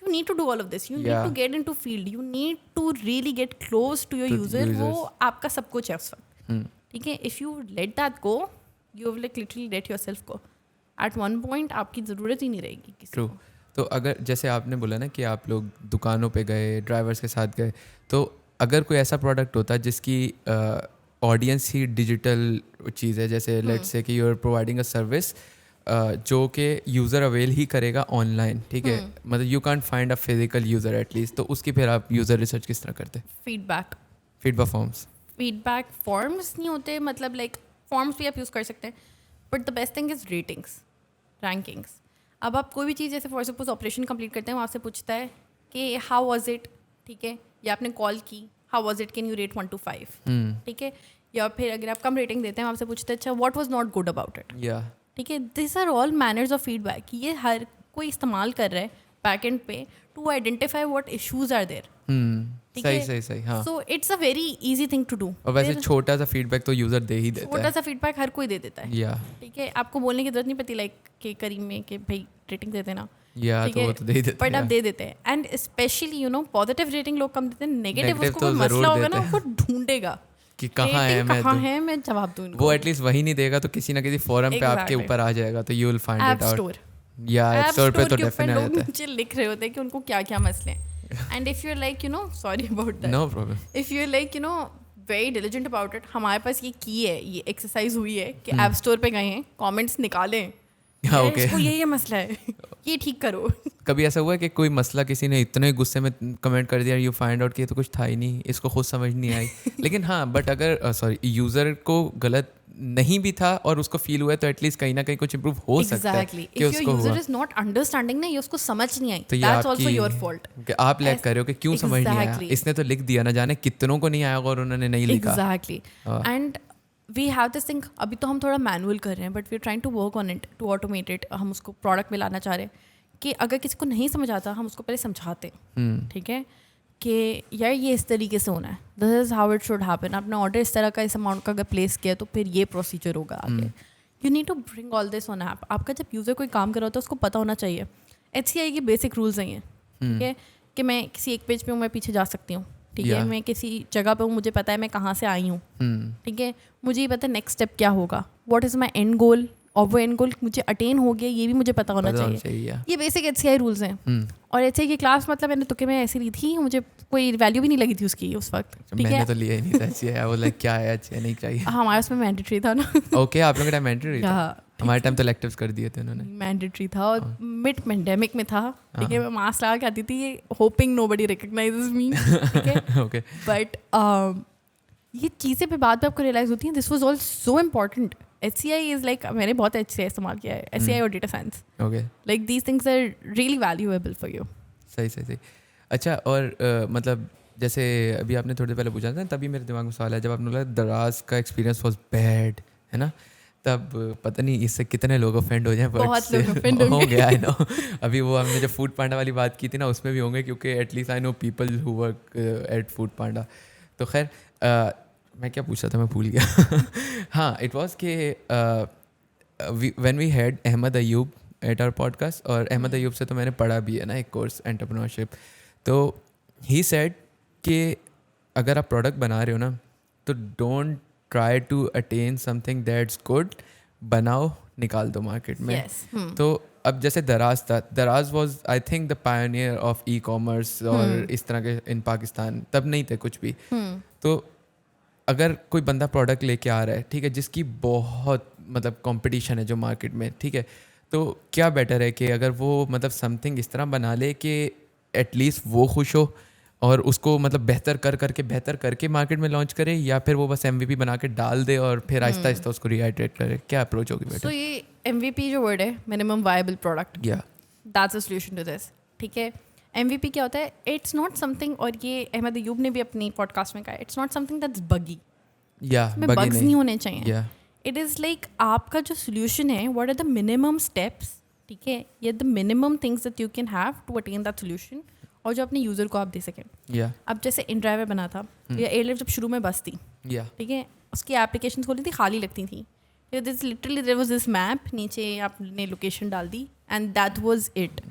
You need to do all of this. You need to get into field. You need to really get close to your user. वो आपका सब कुछ है उस वक्त. ठीक है, if you let that go, you will like literally let yourself go. At one point आपकी ज़रूरत ही नहीं रहेगी किसी को. तो अगर जैसे आपने बोला ना कि आप लोग दुकानों पे गए, ड्राइवर्स के साथ गए, तो अगर कोई ऐसा प्रोडक्ट होता है जिसकी ऑडियंस ही डिजिटल चीज़ है, जैसे लेट्स से कि you are providing a service जो कि यूज़र अवेल ही करेगा ऑनलाइन. ठीक है, मतलब you can't find a physical user at least, तो उसकी फिर आप यूज़र रिसर्च किस तरह करते हैं? फीडबैक फॉर्म्स नहीं होते, मतलब लाइक फॉर्म्स भी आप यूज़ कर सकते हैं, but the best thing is ratings, rankings. अब आप कोई भी चीज़ जैसे फॉर सपोज ऑपरेशन कंप्लीट करते हैं, वो आपसे पूछता है कि हाउ वाज इट. ठीक है, या आपने कॉल की, how was it, can you rate 1 to 5. ठीक है, या फिर अगर आप कम रेटिंग देते हैं आपसे पूछते हैं अच्छा what was not good about it. ठीक है, this are all manners of feedback. ये हर कोई इस्तेमाल कर रहा है बैक एंड पे to identify what issues are there. सही. हाँ, so it's a very easy thing to do. और वैसे छोटा सा फीडबैक तो यूज़र दे ही देता है. छोटा सा फीडबैक हर कोई दे देता है. ठीक है, आपको बोलने की जरूरत नहीं पड़ती लाइक कि करीम में कि भाई रेटिंग दे देना. तो वो तो दे ही देते हैं, बट आप दे देते हैं. And specially you know positive rating लोग कम देते हैं, नेगेटिव उसको कोई मसला होगा ना वो ढूंढेगा कि कहाँ है, मैं जवाब दूँ. वो एटलीस्ट वही नहीं देगा तो किसी ना किसी फोरम पे आपके ऊपर आ जाएगा, तो you will find it out. App store पे तो डेफिनेटली लोग नीचे लिख रहे होते हैं कि उनको क्या क्या मसले हैं. And if you are like you know sorry about that, no problem, if you are like you know very diligent about it, हमारे पास ये की है, ये एक्सरसाइज हुई है कि ऐप स्टोर पे गए हैं, कमेंट्स निकालें, इसको ये मसला है, ये ठीक करो. कभी ऐसा हुआ है कि कोई मसला किसी ने इतने गुस्से में कमेंट कर दिया, यू फाइंड आउट कि ये तो कुछ था ही नहीं, इसको खुद समझ नहीं आई. लेकिन हाँ, बट अगर यूज़र को गलत नहीं भी था और उसको फील हुआ तो एटलीस्ट कहीं ना कहीं कुछ इम्प्रूव हो सकता है Exactly. कि If your उसको user हुआ. is not understanding ना, ये उसको समझ नहीं आई, तो ये that's also आपकी your fault. कि आप लैग कर रहे हो कि क्यों समझ नहीं आया. Exactly. इसने तो लिख दिया, ना जाने कितनों को नहीं आया होगा और उन्होंने नहीं लिखा. Exactly. हाँ. And we have this thing, अभी तो हम थोड़ा मैनुअल कर रहे हैं, but we're trying to work on it to automate it. हम उसको प्रोडक्ट में लाना चाह रहे हैं कि अगर किसी को नहीं समझ आता हम उसको पहले समझाते हैं, ठीक है, कि यार ये इस तरीके से होना है, this is how it should happen. आपने ऑर्डर इस तरह का इस अमाउंट का अगर प्लेस किया तो फिर ये प्रोसीजर होगा आगे. You need to bring all this on app. आपका जब यूज़र कोई काम कर रहा होता है उसको पता होना चाहिए. HCI के बेसिक रूल्स हैं ये, ठीक है, कि मैं किसी एक पेज पे हूँ, मैं पीछे जा सकती हूँ, ठीक है, मैं किसी जगह पे हूँ, मुझे पता है मैं कहाँ से आई हूँ, ठीक है, मुझे ये पता है नेक्स्ट स्टेप क्या होगा, व्हाट इज़ माई एंड गोल, और वो एंड गोल मुझे अटेन हो गया ये भी मुझे पता होना चाहिए. ये बेसिक HCI रूल्स हैं. और HCI की क्लास मतलब मैंने तुक्के में ऐसी ली थी, मुझे कोई वैल्यू भी नहीं लगी थी उसकी उस वक्त, ठीक है. मैंने तो लिया ही नहीं था HCI. वो लाइक क्या है HCI नहीं चाहिए. हमारे उसमें मैंडेटरी था ना. ओके, आप लोगों का टाइम मैंडेटरी था. हमारे टाइम तो इलेक्टिव्स कर दिए थे उन्होंने. मैंडेटरी था और मिड पेंडेमिक में था, ठीक है. मैं मास्क लगा के आती थी, होपिंग नोबडी रिकॉग्नाइजेस मी, ठीक है. ओके. बट ये चीज़ें पे बाद में आपको रियलाइज होती हैं, this was all so important. HCI is like, मैंने बहुत HCI इस्तेमाल किया है, HCI और data science. Okay. Like these things are really valuable for you. सही. अच्छा, और मतलब जैसे अभी आपने थोड़ी देर पहले पूछा था, तभी मेरे दिमाग में सवाल है, जब आपने बोला दराज का एक्सपीरियंस वाज बैड, है ना, तब पता नहीं इससे कितने लोग ऑफेंड हो जाए. बहुत लोग offend होंगे. I know. अभी वो हमने जब फूड पांडा वाली बात की थी ना, उसमें भी होंगे, क्योंकि at least I know people who work at Foodpanda. तो खैर, मैं क्या पूछ रहा था, मैं भूल गया. हाँ, इट वॉज के when we had Ahmed Ayub at our podcast, और अहमद अयूब से तो मैंने पढ़ा भी है ना एक कोर्स एंटरप्रेन्योरशिप. तो ही सेड कि अगर आप प्रोडक्ट बना रहे हो ना, तो don't try to attain something that's good. बनाओ, निकाल दो मार्केट में. तो अब जैसे Daraz was I think the pioneer of e commerce और इस तरह के इन पाकिस्तान. तब नहीं थे कुछ भी. तो अगर कोई बंदा प्रोडक्ट लेके आ रहा है, ठीक है, जिसकी बहुत मतलब कंपटीशन है जो मार्केट में, ठीक है, तो क्या बेटर है कि अगर वो मतलब समथिंग इस तरह बना ले कि एटलीस्ट वो खुश हो और उसको मतलब बेहतर करके मार्केट में लॉन्च करे, या फिर वो बस MVP बना के डाल दे और फिर आहिस्ता आहिस्ता उसको रिहाइड्रेट करे. क्या अप्रोच होगी बेटर? सो ये MVP जो वर्ड है, मिनिमम वायबल प्रोडक्ट, या that's a solution to this, ठीक है. MVP क्या होता है? इट्स नॉट समथिंग, और ये अहमद अयूब ने भी अपनी पॉडकास्ट में कहा, इट्स नॉट समथिंग दैट्स बगी. इसमें बग्स नहीं होने चाहिए. इट इज़ लाइक आपका जो सोल्यूशन है, what are the minimum steps, ठीक है, ये the minimum things that you can have to attain that solution, और जो अपने यूज़र को आप दे सकें. अब जैसे इन ड्राइवर बना था, या एयरलिफ्ट जब शुरू में बस थी, ठीक है, उसकी एप्लीकेशन खोली थी, खाली लगती थी. Literally there was this map, नीचे आपने लोकेशन डाल दी and that was it.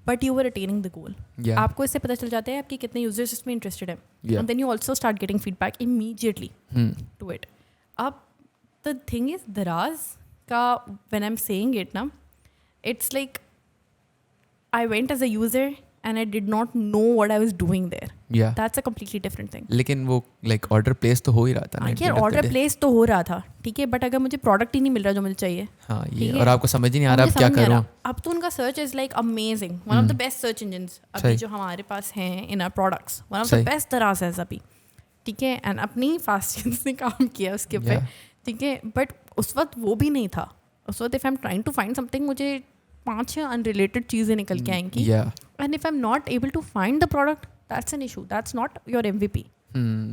But you were attaining the goal. आपको इससे पता चल जाता है आपके कितने यूजर्स इसमें इंटरेस्टेड हैं, and then you also start getting feedback immediately to it. अब द थिंग इज दराज का, when I am saying it ना, it's like I went as a user and I did not know what I was doing there. Yeah. That's a completely different thing. लेकिन वो like order place तो हो ही रहा था ना. यार order place तो हो रहा था, ठीक है, बट अगर मुझे प्रोडक्ट ही नहीं मिल रहा जो मुझे चाहिए, हाँ, ये और आपको समझ ही नहीं आ रहा अब क्या करूँ. अब तो उनका search is like amazing, one of the best search engines अभी जो हमारे पास हैं in our products, one of the best तरह से अभी, ठीक है. एंड अपनी फास्टिंग ने काम किया उसके ऊपर, ठीक है. बट उस वक्त वो भी नहीं था. उस वक्त if I am trying to find something, मुझे 5-6 अनरिलेटेड चीज़ें निकल के आएंगी. And if I am not able to find the product, that's an issue, that's not your MVP,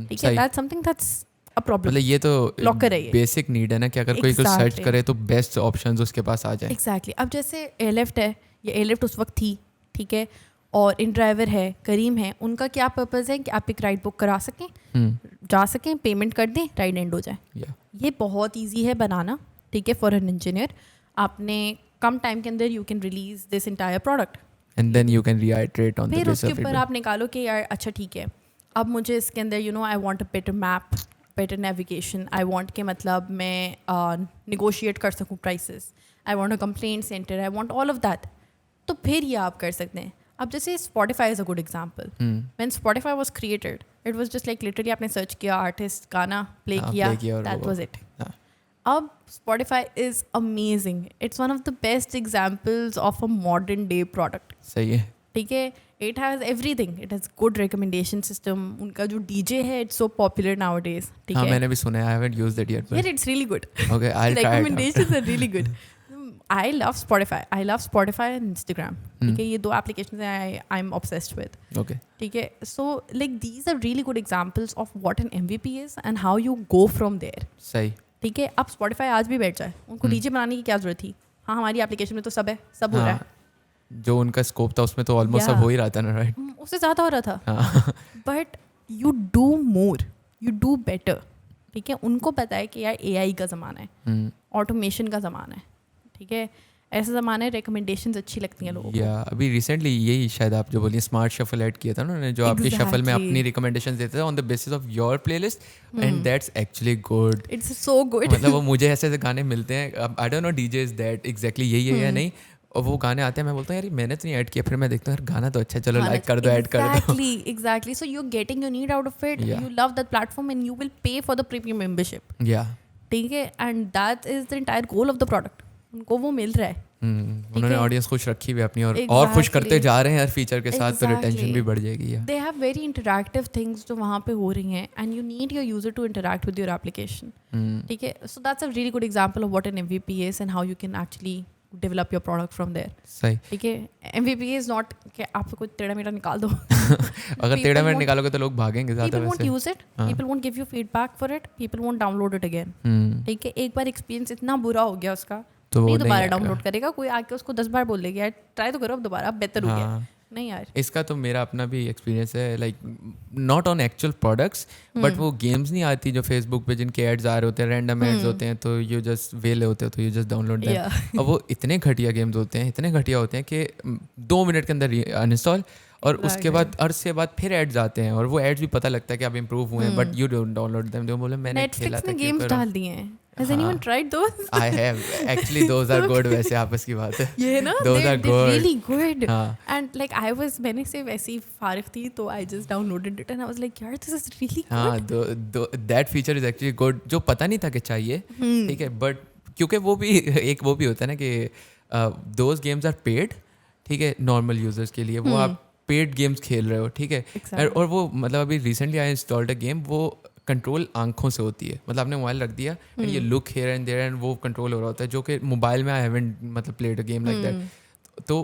ठीक है. That's something that's a problem. मतलब ये तो लॉकर है, ये बेसिक नीड है ना, कि अगर कोई कुछ सर्च करे तो बेस्ट ऑप्शंस उसके पास आ जाए. एग्जैक्टली. अब जैसे एयरलिफ्ट है, ये एयरलिफ्ट उस वक्त थी, ठीक है, और इन ड्राइवर है, करीम है, उनका क्या पर्पज़ है कि आप एक राइड बुक करा सकें, जा सकें, पेमेंट कर दें, राइड एंड हो जाए. ये बहुत ईजी है बनाना, ठीक है, फॉर एन इंजीनियर. आपने कम टाइम के अंदर you can release this entire product, and then you can reiterate on the base of फिर उसके ऊपर आप निकालो कि यार अच्छा ठीक है, अब मुझे इसके अंदर you know I want a better map, better navigation, I want के मतलब मैं निगोशिएट कर सकूँ prices, I want a complaint centre, I want all of that. तो फिर ये आप कर सकते हैं. अब जैसे Spotify is a good example. When Spotify was created, it was just like literally आपने सर्च किया, आर्टिस्ट, गाना प्ले किया, दैट वाज इट. अब Spotify is amazing. It's one of the best examples of a modern day product. सही है. ठीक है. It has everything. It has good recommendation system. उनका जो DJ है, it's so popular nowadays. ठीक हाँ है? मैंने भी सुना है, I haven't used it yet. Yeah, it's really good. Okay, I'll try it out. Recommendations are really good. I love Spotify. I love Spotify and Instagram. ठीक है? ये दो applications हैं I'm obsessed with. Okay. ठीक है? So like these are really good examples of what an MVP is and how you go from there. सही. ठीक है? अब Spotify आज भी बैठ जाए, उनको DJ बनाने की क्या जरूरत थी? हाँ हमारी एप्लीकेशन में तो सब है, सब हो रहा है. जो उनका स्कोप था उसमें तो ऑलमोस्ट सब हो ही रहा था ना, राइट? उससे ज़्यादा हो रहा था. But you do more, you do better. ठीक है? उनको पता है कि यार AI का ज़माना है, ऑटोमेशन का ज़माना है. ठीक है? ऐसा ज़माना है, रिकमेंडेशंस अच्छी लगती हैं लोगों को. या अभी रिसेंटली यही शायद आप जो बोलिए स्मार्ट शफल ऐड किया था ना उन्होंने, जो आपके शफल में अपनी रिकमेंडेशंस देते थे on the basis of your playlist, and that's actually good. It's so good. मतलब वो मुझे ऐसे ऐसे गाने मिलते हैं, आई don't no DJ is that exactly यही है या नहीं, और वो गाने आते हैं, मैं बोलता हूँ यार मैंने तो नहीं ऐड किया, फिर मैं देखता हूँ यार गाना तो अच्छा, चलो लाइक कर दो, ऐड कर दो. Exactly. So you are getting your need out of it, you love that platform and you will pay for the premium membership. या ठीक है? And that is the entire goal of the product. उनको वो मिल रहा है. उन्होंने audience खुश रखी हुई अपनी, और खुश करते जा रहे हैं हर फीचर के साथ, तो रिटेंशन भी बढ़ जाएगी. They have very interactive things जो वहाँ पे हो रही हैं, and you need your user to interact with your application. ठीक है? So that's a really good example of what an MVP is and how you can actually develop your product from there. सही. ठीक है? MVP is not कि आप कोई टेढ़ा मेढ़ा निकाल दो. अगर टेढ़ा मेढ़ा निकालोगे तो लोग भागेंगे ज़्यादा. People won't use it. People won't give you feedback for it. People won't download it again. ठीक है? एक बार एक्सपीरियंस इतना बुरा हो गया उसका, तो नहीं दोबारा डाउनलोड करेगा. कोई आके उसको 10 बार बोल देगा यार ट्राई तो करो अब दोबारा, अब बेहतर हो गया. नहीं यार. इसका तो मेरा अपना भी एक्सपीरियंस है, like not on actual products, but वो गेम्स नहीं आती जो फेसबुक पे जिनके एड्स आ रहे होते हैं, रैंडम एड्स होते हैं, तो यू जस्ट वेले होते हो तो यू जस्ट डाउनलोड देम. और वो इतने घटिया गेम्स होते हैं, इतने घटिया होते हैं कि 2 मिनट के अंदर अनइंस्टॉल, और उसके बाद अरसे बाद फिर एड्स आते हैं, और वो एड्स भी पता लगता है कि आप इम्प्रूव हुए हैं, but you don't download them. बोले मैंने खेला था, गेम्स डाल दिए हैं. Has anyone tried those? I have. Actually, those are good. वैसे आपस की बात है. ये ना, those are good. They're really good. हाँ. And like मैंने से वैसे ही फारिग थी तो I just downloaded it and I was like यार this is really good. हाँ, that feature is actually good. जो पता नहीं था कि चाहिए, ठीक है, but क्योंकि वो भी एक वो भी होता है ना कि those games are paid, ठीक है, normal users के लिए. वो आप पेड गेम्स खेल रहे हो, ठीक है, और वो मतलब अभी recently I installed a game, वो कंट्रोल आंखों से होती है. मतलब आपने मोबाइल रख दिया एंड ये लुक हियर एंड देयर एंड वो कंट्रोल हो रहा होता है, जो कि मोबाइल में आई हैवंट मतलब played a game like that. तो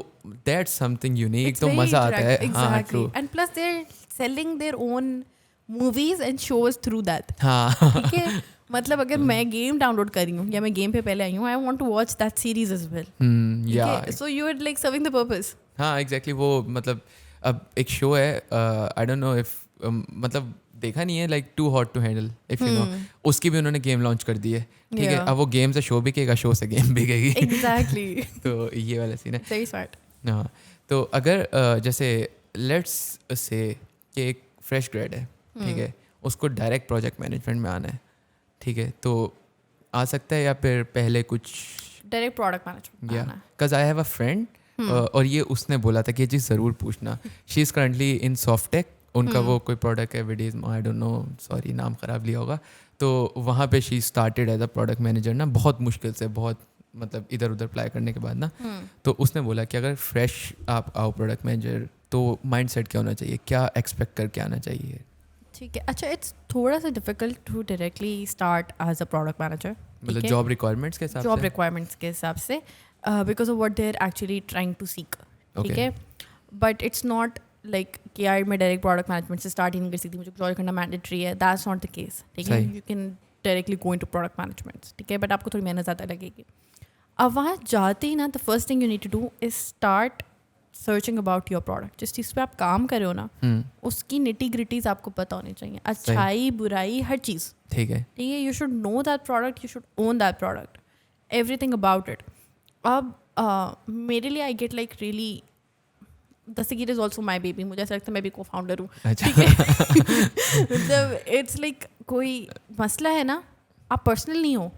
दैट्स समथिंग यूनिक, तो मज़ा आता है. हाँ, true. And plus they are selling their own movies and shows through that. हाँ, ठीक है? मतलब अगर मैं गेम डाउनलोड कर रही हूँ या मैं गेम पे पहले आई हूँ, I want to watch that series as well. या so you are like serving the purpose. हाँ, एग्जैक्टली. वो मतलब अब एक शो है, आई डोंट नो इफ मतलब देखा नहीं है, like too hot to handle, if you know, उसकी भी उन्होंने गेम लॉन्च कर दी है. ठीक है, अब वो गेम से शो बिकेगा, शो से गेम बिकेगी. एग्जैक्टली. तो ये वाला सीन है. Very smart. हाँ, तो अगर जैसे लेट्स से कि एक फ्रेश ग्रेड है, ठीक है, उसको डायरेक्ट प्रोजेक्ट मैनेजमेंट में आना है, ठीक है, तो आ सकता है, या फिर पहले कुछ डायरेक्ट प्रोडक्ट मैनेजमेंट. या because I have a friend, और ये उसने बोला था कि ये चीज़ ज़रूर पूछना. She is currently in soft tech. उनका वो कोई प्रोडक्ट है विडीज, आई डोंट नो, सॉरी नाम ख़राब लिया होगा. तो वहाँ पे she started as a product manager ना, बहुत मुश्किल से, बहुत मतलब इधर उधर अप्लाई करने के बाद ना. तो उसने बोला कि अगर फ्रेश आप आओ प्रोडक्ट मैनेजर, तो माइंड सेट क्या होना चाहिए, क्या एक्सपेक्ट करके आना चाहिए. ठीक है. अच्छा, इट्स थोड़ा सा difficult to directly start as a product manager. मतलब जॉब रिक्वायरमेंट्स के हिसाब से, जॉब रिक्वायरमेंट्स के हिसाब से, because of what they are actually trying to seek. ठीक है? बट इट्स नॉट लाइक कि यार मैं डायरेक्ट प्रोडक्ट मैनेजमेंट से स्टार्ट ही नहीं कर सकती, मुझे जॉइन करना मैंडेटरी है. That's not the case. ठीक है? You can directly go into product management. ठीक है? बट आपको थोड़ी मेहनत ज़्यादा लगेगी. अब वहाँ जाते ही ना, the first thing you need to do is start searching about your product. जिस चीज़ पे आप काम कर रहे हो ना, उसकी निटी ग्रिटीज आपको पता होनी चाहिए, अच्छाई बुराई हर चीज़. ठीक है? ठीक है? You should know that product, you should own that product, everything about it. अब मेरे लिए I get like really, Dastgir is also my baby. मुझे ऐसा लगता है मैं भी को फाउंडर हूँ. ठीक है? मतलब इट्स लाइक कोई मसला है ना, आप पर्सनल नहीं हो,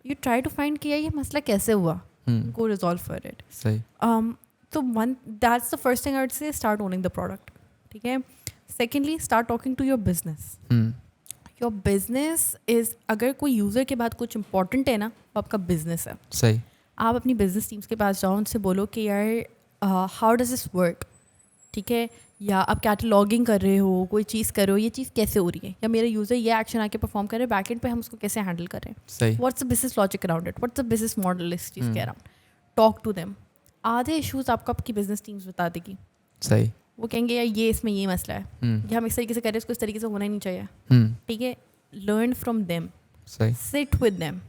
यू ट्राई टू फाइंड कि ये मसला कैसे हुआ, go resolve for it. सही. तो that's the first thing I would say, start owning the product. ठीक है? Secondly, start talking to your business. Your business is, अगर कोई यूज़र के बाद कुछ important है ना, वो आपका business है. सही. आप अपनी business teams के पास जाओ, उनसे बोलो कि यार how does this work? ठीक है, या आप कैटलॉगिंग कर रहे हो, कोई चीज़ कर रहे हो, ये चीज़ कैसे हो रही है, या मेरा यूज़र ये एक्शन आके परफॉर्म कर रहे हैं, बैकएंड पे हम उसको कैसे हैंडल कर रहे हैं, सही what's the business logic around it, what's the business model इस चीज़ के अराउंड, टॉक टू देम. आधे इशूज़ आपको आपकी बिजनेस टीम्स बता देगी. सही वो कहेंगे यार ये इसमें ये मसला है, ये हम इस तरीके से कर रहे हैं, इसको इस तरीके से होना ही नहीं चाहिए. ठीक है, लर्न फ्रॉम देम, सही sit with them.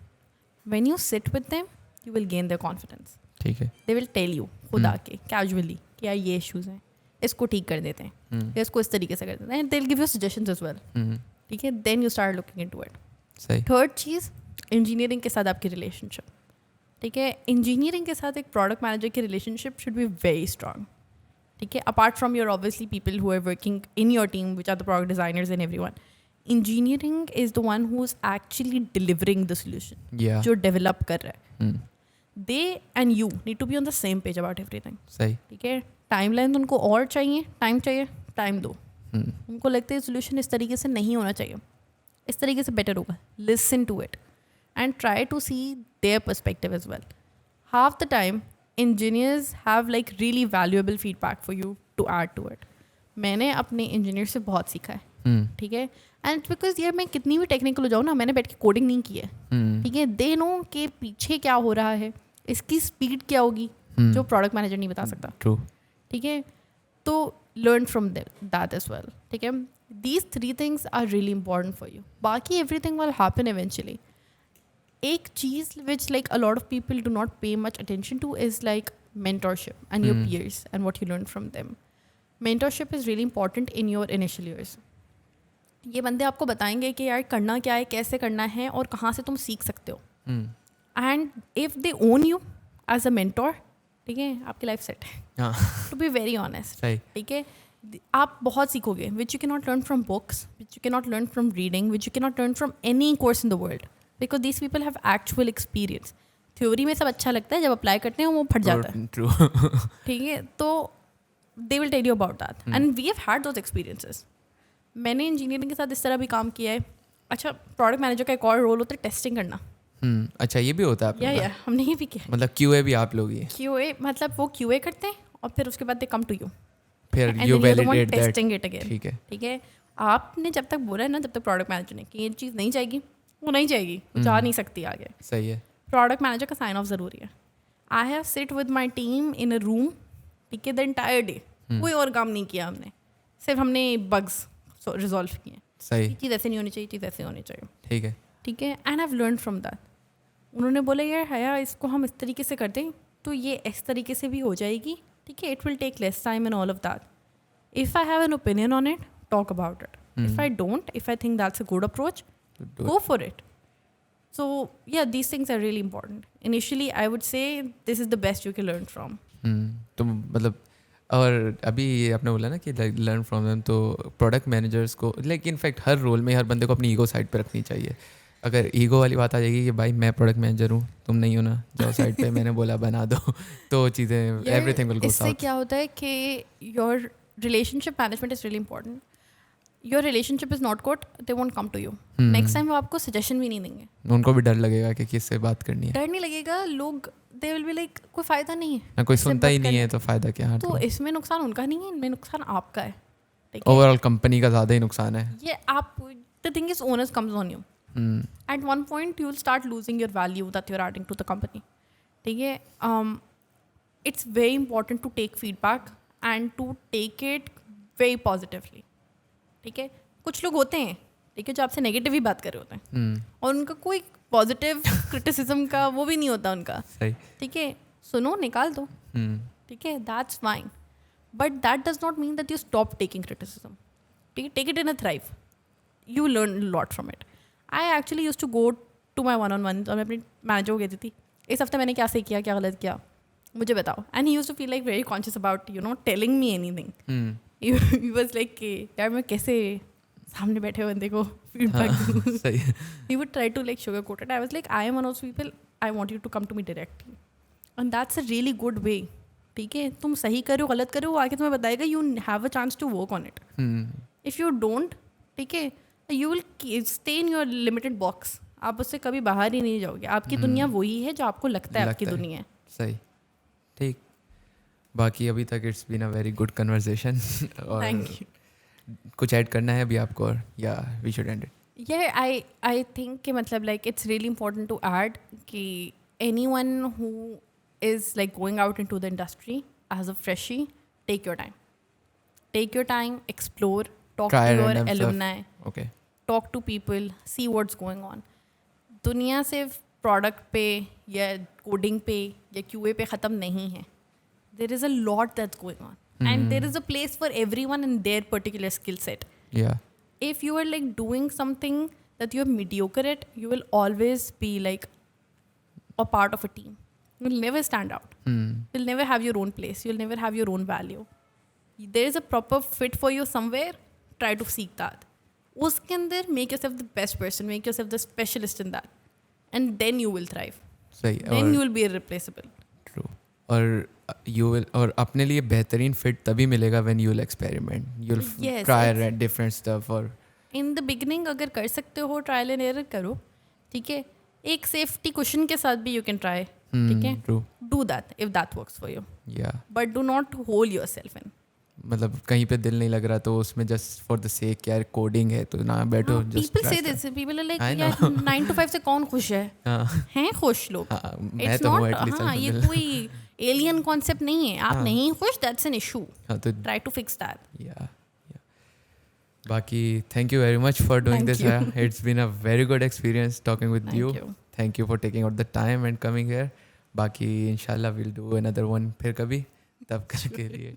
When you sit with them you will gain there confidence. ठीक है दे विल टेल यू खुद आके कैजुअली कि यार ये इश्यूज हैं, इसको ठीक कर देते हैं, या इसको इस तरीके से कर देते हैं. They will give you suggestions as well. ठीक है, then you start looking into it. सही थर्ड चीज़, इंजीनियरिंग के साथ आपकी रिलेशनशिप. ठीक है, इंजीनियरिंग के साथ एक प्रोडक्ट मैनेजर की relationship should be very strong. ठीक है, apart from your obviously people who are working in your team which are the product designers and everyone, engineering is the one who is actually delivering the solution, या जो develop कर रहा है. They and you need to be on the same page about everything. सही ठीक है, time line उनको और चाहिए, टाइम दो. उनको लगता है सोल्यूशन इस तरीके से नहीं होना चाहिए, इस तरीके से बेटर होगा. Listen to it and try to see their perspective as well. Half the time engineers have like really valuable feedback for you to add to it. मैंने अपने इंजीनियर से बहुत सीखा है. ठीक है, एंड बिकॉज यार मैं कितनी भी टेक्निकल हो जाऊँ ना, मैंने बैठ के कोडिंग नहीं की है. ठीक है, दे नो कि पीछे क्या हो रहा है, इसकी स्पीड क्या होगी, जो प्रोडक्ट मैनेजर नहीं बता सकता. ट्रू. ठीक है, तो learn from that as well. ठीक है, these 3 things are really important for you. बाकी एवरीथिंग विल हैपन इवेंचुअली. एक चीज़ which like a lot of people do not pay much attention to is like mentorship and your peers and what you learn from them. Mentorship is really important in your initial years. ये बंदे आपको बताएंगे कि यार करना क्या है, कैसे करना है और कहाँ से तुम सीख सकते हो. And if they own you as a mentor, ठीक है, आपकी लाइफ सेट है. To be very honest. ठीक है, आप बहुत सीखोगे which you can not learn from books, which you can not learn from reading, which you can not learn from any course in the world. Because these people have actual experience. Theory में सब अच्छा लगता है, जब apply करते हैं वो फट जाता है. ठीक है, तो they will tell you about that and we have had those experiences. मैंने इंजीनियरिंग के साथ इस तरह भी काम किया है. अच्छा, प्रोडक्ट मैनेजर का एक और रोल होता है टेस्टिंग करना. अच्छा, ये भी होता है या हमने ये भी किया. मतलब क्यूए भी आप लोग ही. क्यूए मतलब वो क्यूए करते हैं और फिर उसके बाद दे कम टू यू, फिर you validate that. Testing it again. ठीक है. ठीक है, आपने जब तक बोला है ना, जब तक प्रोडक्ट मैनेजर ने कि ये चीज़ नहीं जाएगी, वो नहीं जाएगी, वो जा नहीं सकती आगे. सही है. प्रोडक्ट मैनेजर का साइन ऑफ ज़रूरी है. I have sit with my team in a room. ठीक है, द एंटायर डे कोई और काम नहीं किया हमने, सिर्फ हमने बग्स रिजॉल्व किए. सही. चीज़ ऐसे नहीं होनी चाहिए, चीज़ ऐसे होनी चाहिए. ठीक है. ठीक है, and I have learn from that. उन्होंने बोला यार हया, इसको हम इस तरीके से करते हैं तो ये इस तरीके से भी हो जाएगी. ठीक है, it will take less time and all of that. If I have an opinion on it, talk about it. If I don't, if I think that's a good approach, go for it. So yeah, these things are really important. Initially I would say this is the best you can learn from. तो मतलब, और अभी आपने बोला ना कि learn from them, तो product managers को लाइक इनफैक्ट हर रोल में हर बंदे को अपनी ईगो साइड पे रखनी चाहिए. अगर ईगो वाली बात आ जाएगी कि भाई मैं प्रोडक्ट मैनेजर हूँ, तुम नहीं हो ना, जाओ साइड पे, मैंने बोला बना दो, तो चीज़ें एवरीथिंग विल गो साउथ. इससे क्या होता है कि your relationship management is really important. Your relationship is not good, they won't come to you. Next time वो आपको सजेशन भी नहीं देंगे. उनको भी डर लगेगा कि किससे बात करनी है. डर नहीं लगेगा, लोग दे विल बी लाइक कोई फ़ायदा नहीं है ना, कोई सुनता ही नहीं है तो फ़ायदा क्या. तो इसमें नुकसान उनका नहीं है, इनमें नुकसान आपका है. ओवरऑल कंपनी का ज़्यादा ही नुकसान है. ये आप, the thing is owners comes on you. At one point you will start losing your value that you're adding to the company. ठीक है, it's very important to take feedback and to take it very positively. ठीक है, कुछ लोग होते हैं, ठीक है, जो आपसे नेगेटिव ही बात कर रहे होते हैं और उनका कोई पॉजिटिव क्रिटिसिज्म का वो भी नहीं होता उनका. ठीक है, सुनो, निकाल दो. ठीक है, that's fine, but that does not mean that you stop taking criticism. ठीक है, take it in a thrive, you learn lot from it. I actually use to go to my one और मैं अपनी मैनेजर को कहती थी, इस हफ्ते मैंने क्या सही किया, क्या गलत किया, मुझे बताओ. And he use to feel like very conscious about you know telling me anything. He was like कि यार मैं कैसे सामने बैठे बंदे को फीडबैक दूँ. He would try to like sugar coat it. I was like, I am one of people, I want you to come to me directly and that's a really good way. ठीक है, तुम सही करो गलत करो, वो आगे तुम्हें बताएगा. You have a chance to work on it. If you don't, ठीक है, you will stay in your limited box. आप उससे कभी बाहर ही नहीं जाओगे. आपकी दुनिया वही है जो आपको लगता है आपकी दुनिया है. सही, ठीक. बाकी अभी तक it's been a very good conversation और थैंक यू. कुछ ऐड करना है अभी आपको और या we should end it? Yeah, I think कि मतलब like it's really important to add कि anyone who is like going out into the industry as a freshie, take your time. Take your time, explore, talk Try to your random stuff. alumni, Okay. talk to people, see what's going on. दुनिया सिर्फ product पे या coding पे या QA पे ख़त्म नहीं है. There is a lot that's going on. And there is a place for everyone in their particular skill set. Yeah. If you are like doing something that you're mediocre at, you will always be like a part of a team. You'll never stand out. You'll never have your own place. You'll never have your own value. There is a proper fit for you somewhere. Try to seek that. Uske andar, make yourself the best person. Make yourself the specialist in that. And then you will thrive. सही. Then you will be irreplaceable. True. और you will और अपने लिए बेहतरीन fit तभी मिलेगा when you will experiment. You'll Yes, try different stuff और in the beginning अगर कर सकते हो ट्रायल एंड एरर करो. ठीक है. एक सेफ्टी क्वेश्चन के साथ भी यू कैन ट्राई. ठीक है. True. Do that if that works for you. Yeah. But do not hold yourself in. मतलब कहीं पे दिल नहीं लग रहा तो उसमें जस्ट फॉर द सेक यार कोडिंग है तो ना बैठो जस्ट पीपल से this. People are like I यार 9 to 5 से कौन खुश है? हैं खुश लोग. मैं इट्स तो हूँ नॉट. एटलीस्ट. हाँ, ये कोई एलियन कॉन्सेप्ट नहीं है. आप नहीं खुश, दैट्स एन इशू. हाँ तो try to fix that. yeah. Baki, thank you very much for doing Thank this. you. Haya. It's been a very good experience talking with Thank you. you. Thank you for taking out the time and coming here. Baki, inshallah, we'll do another one फिर कभी तब के लिए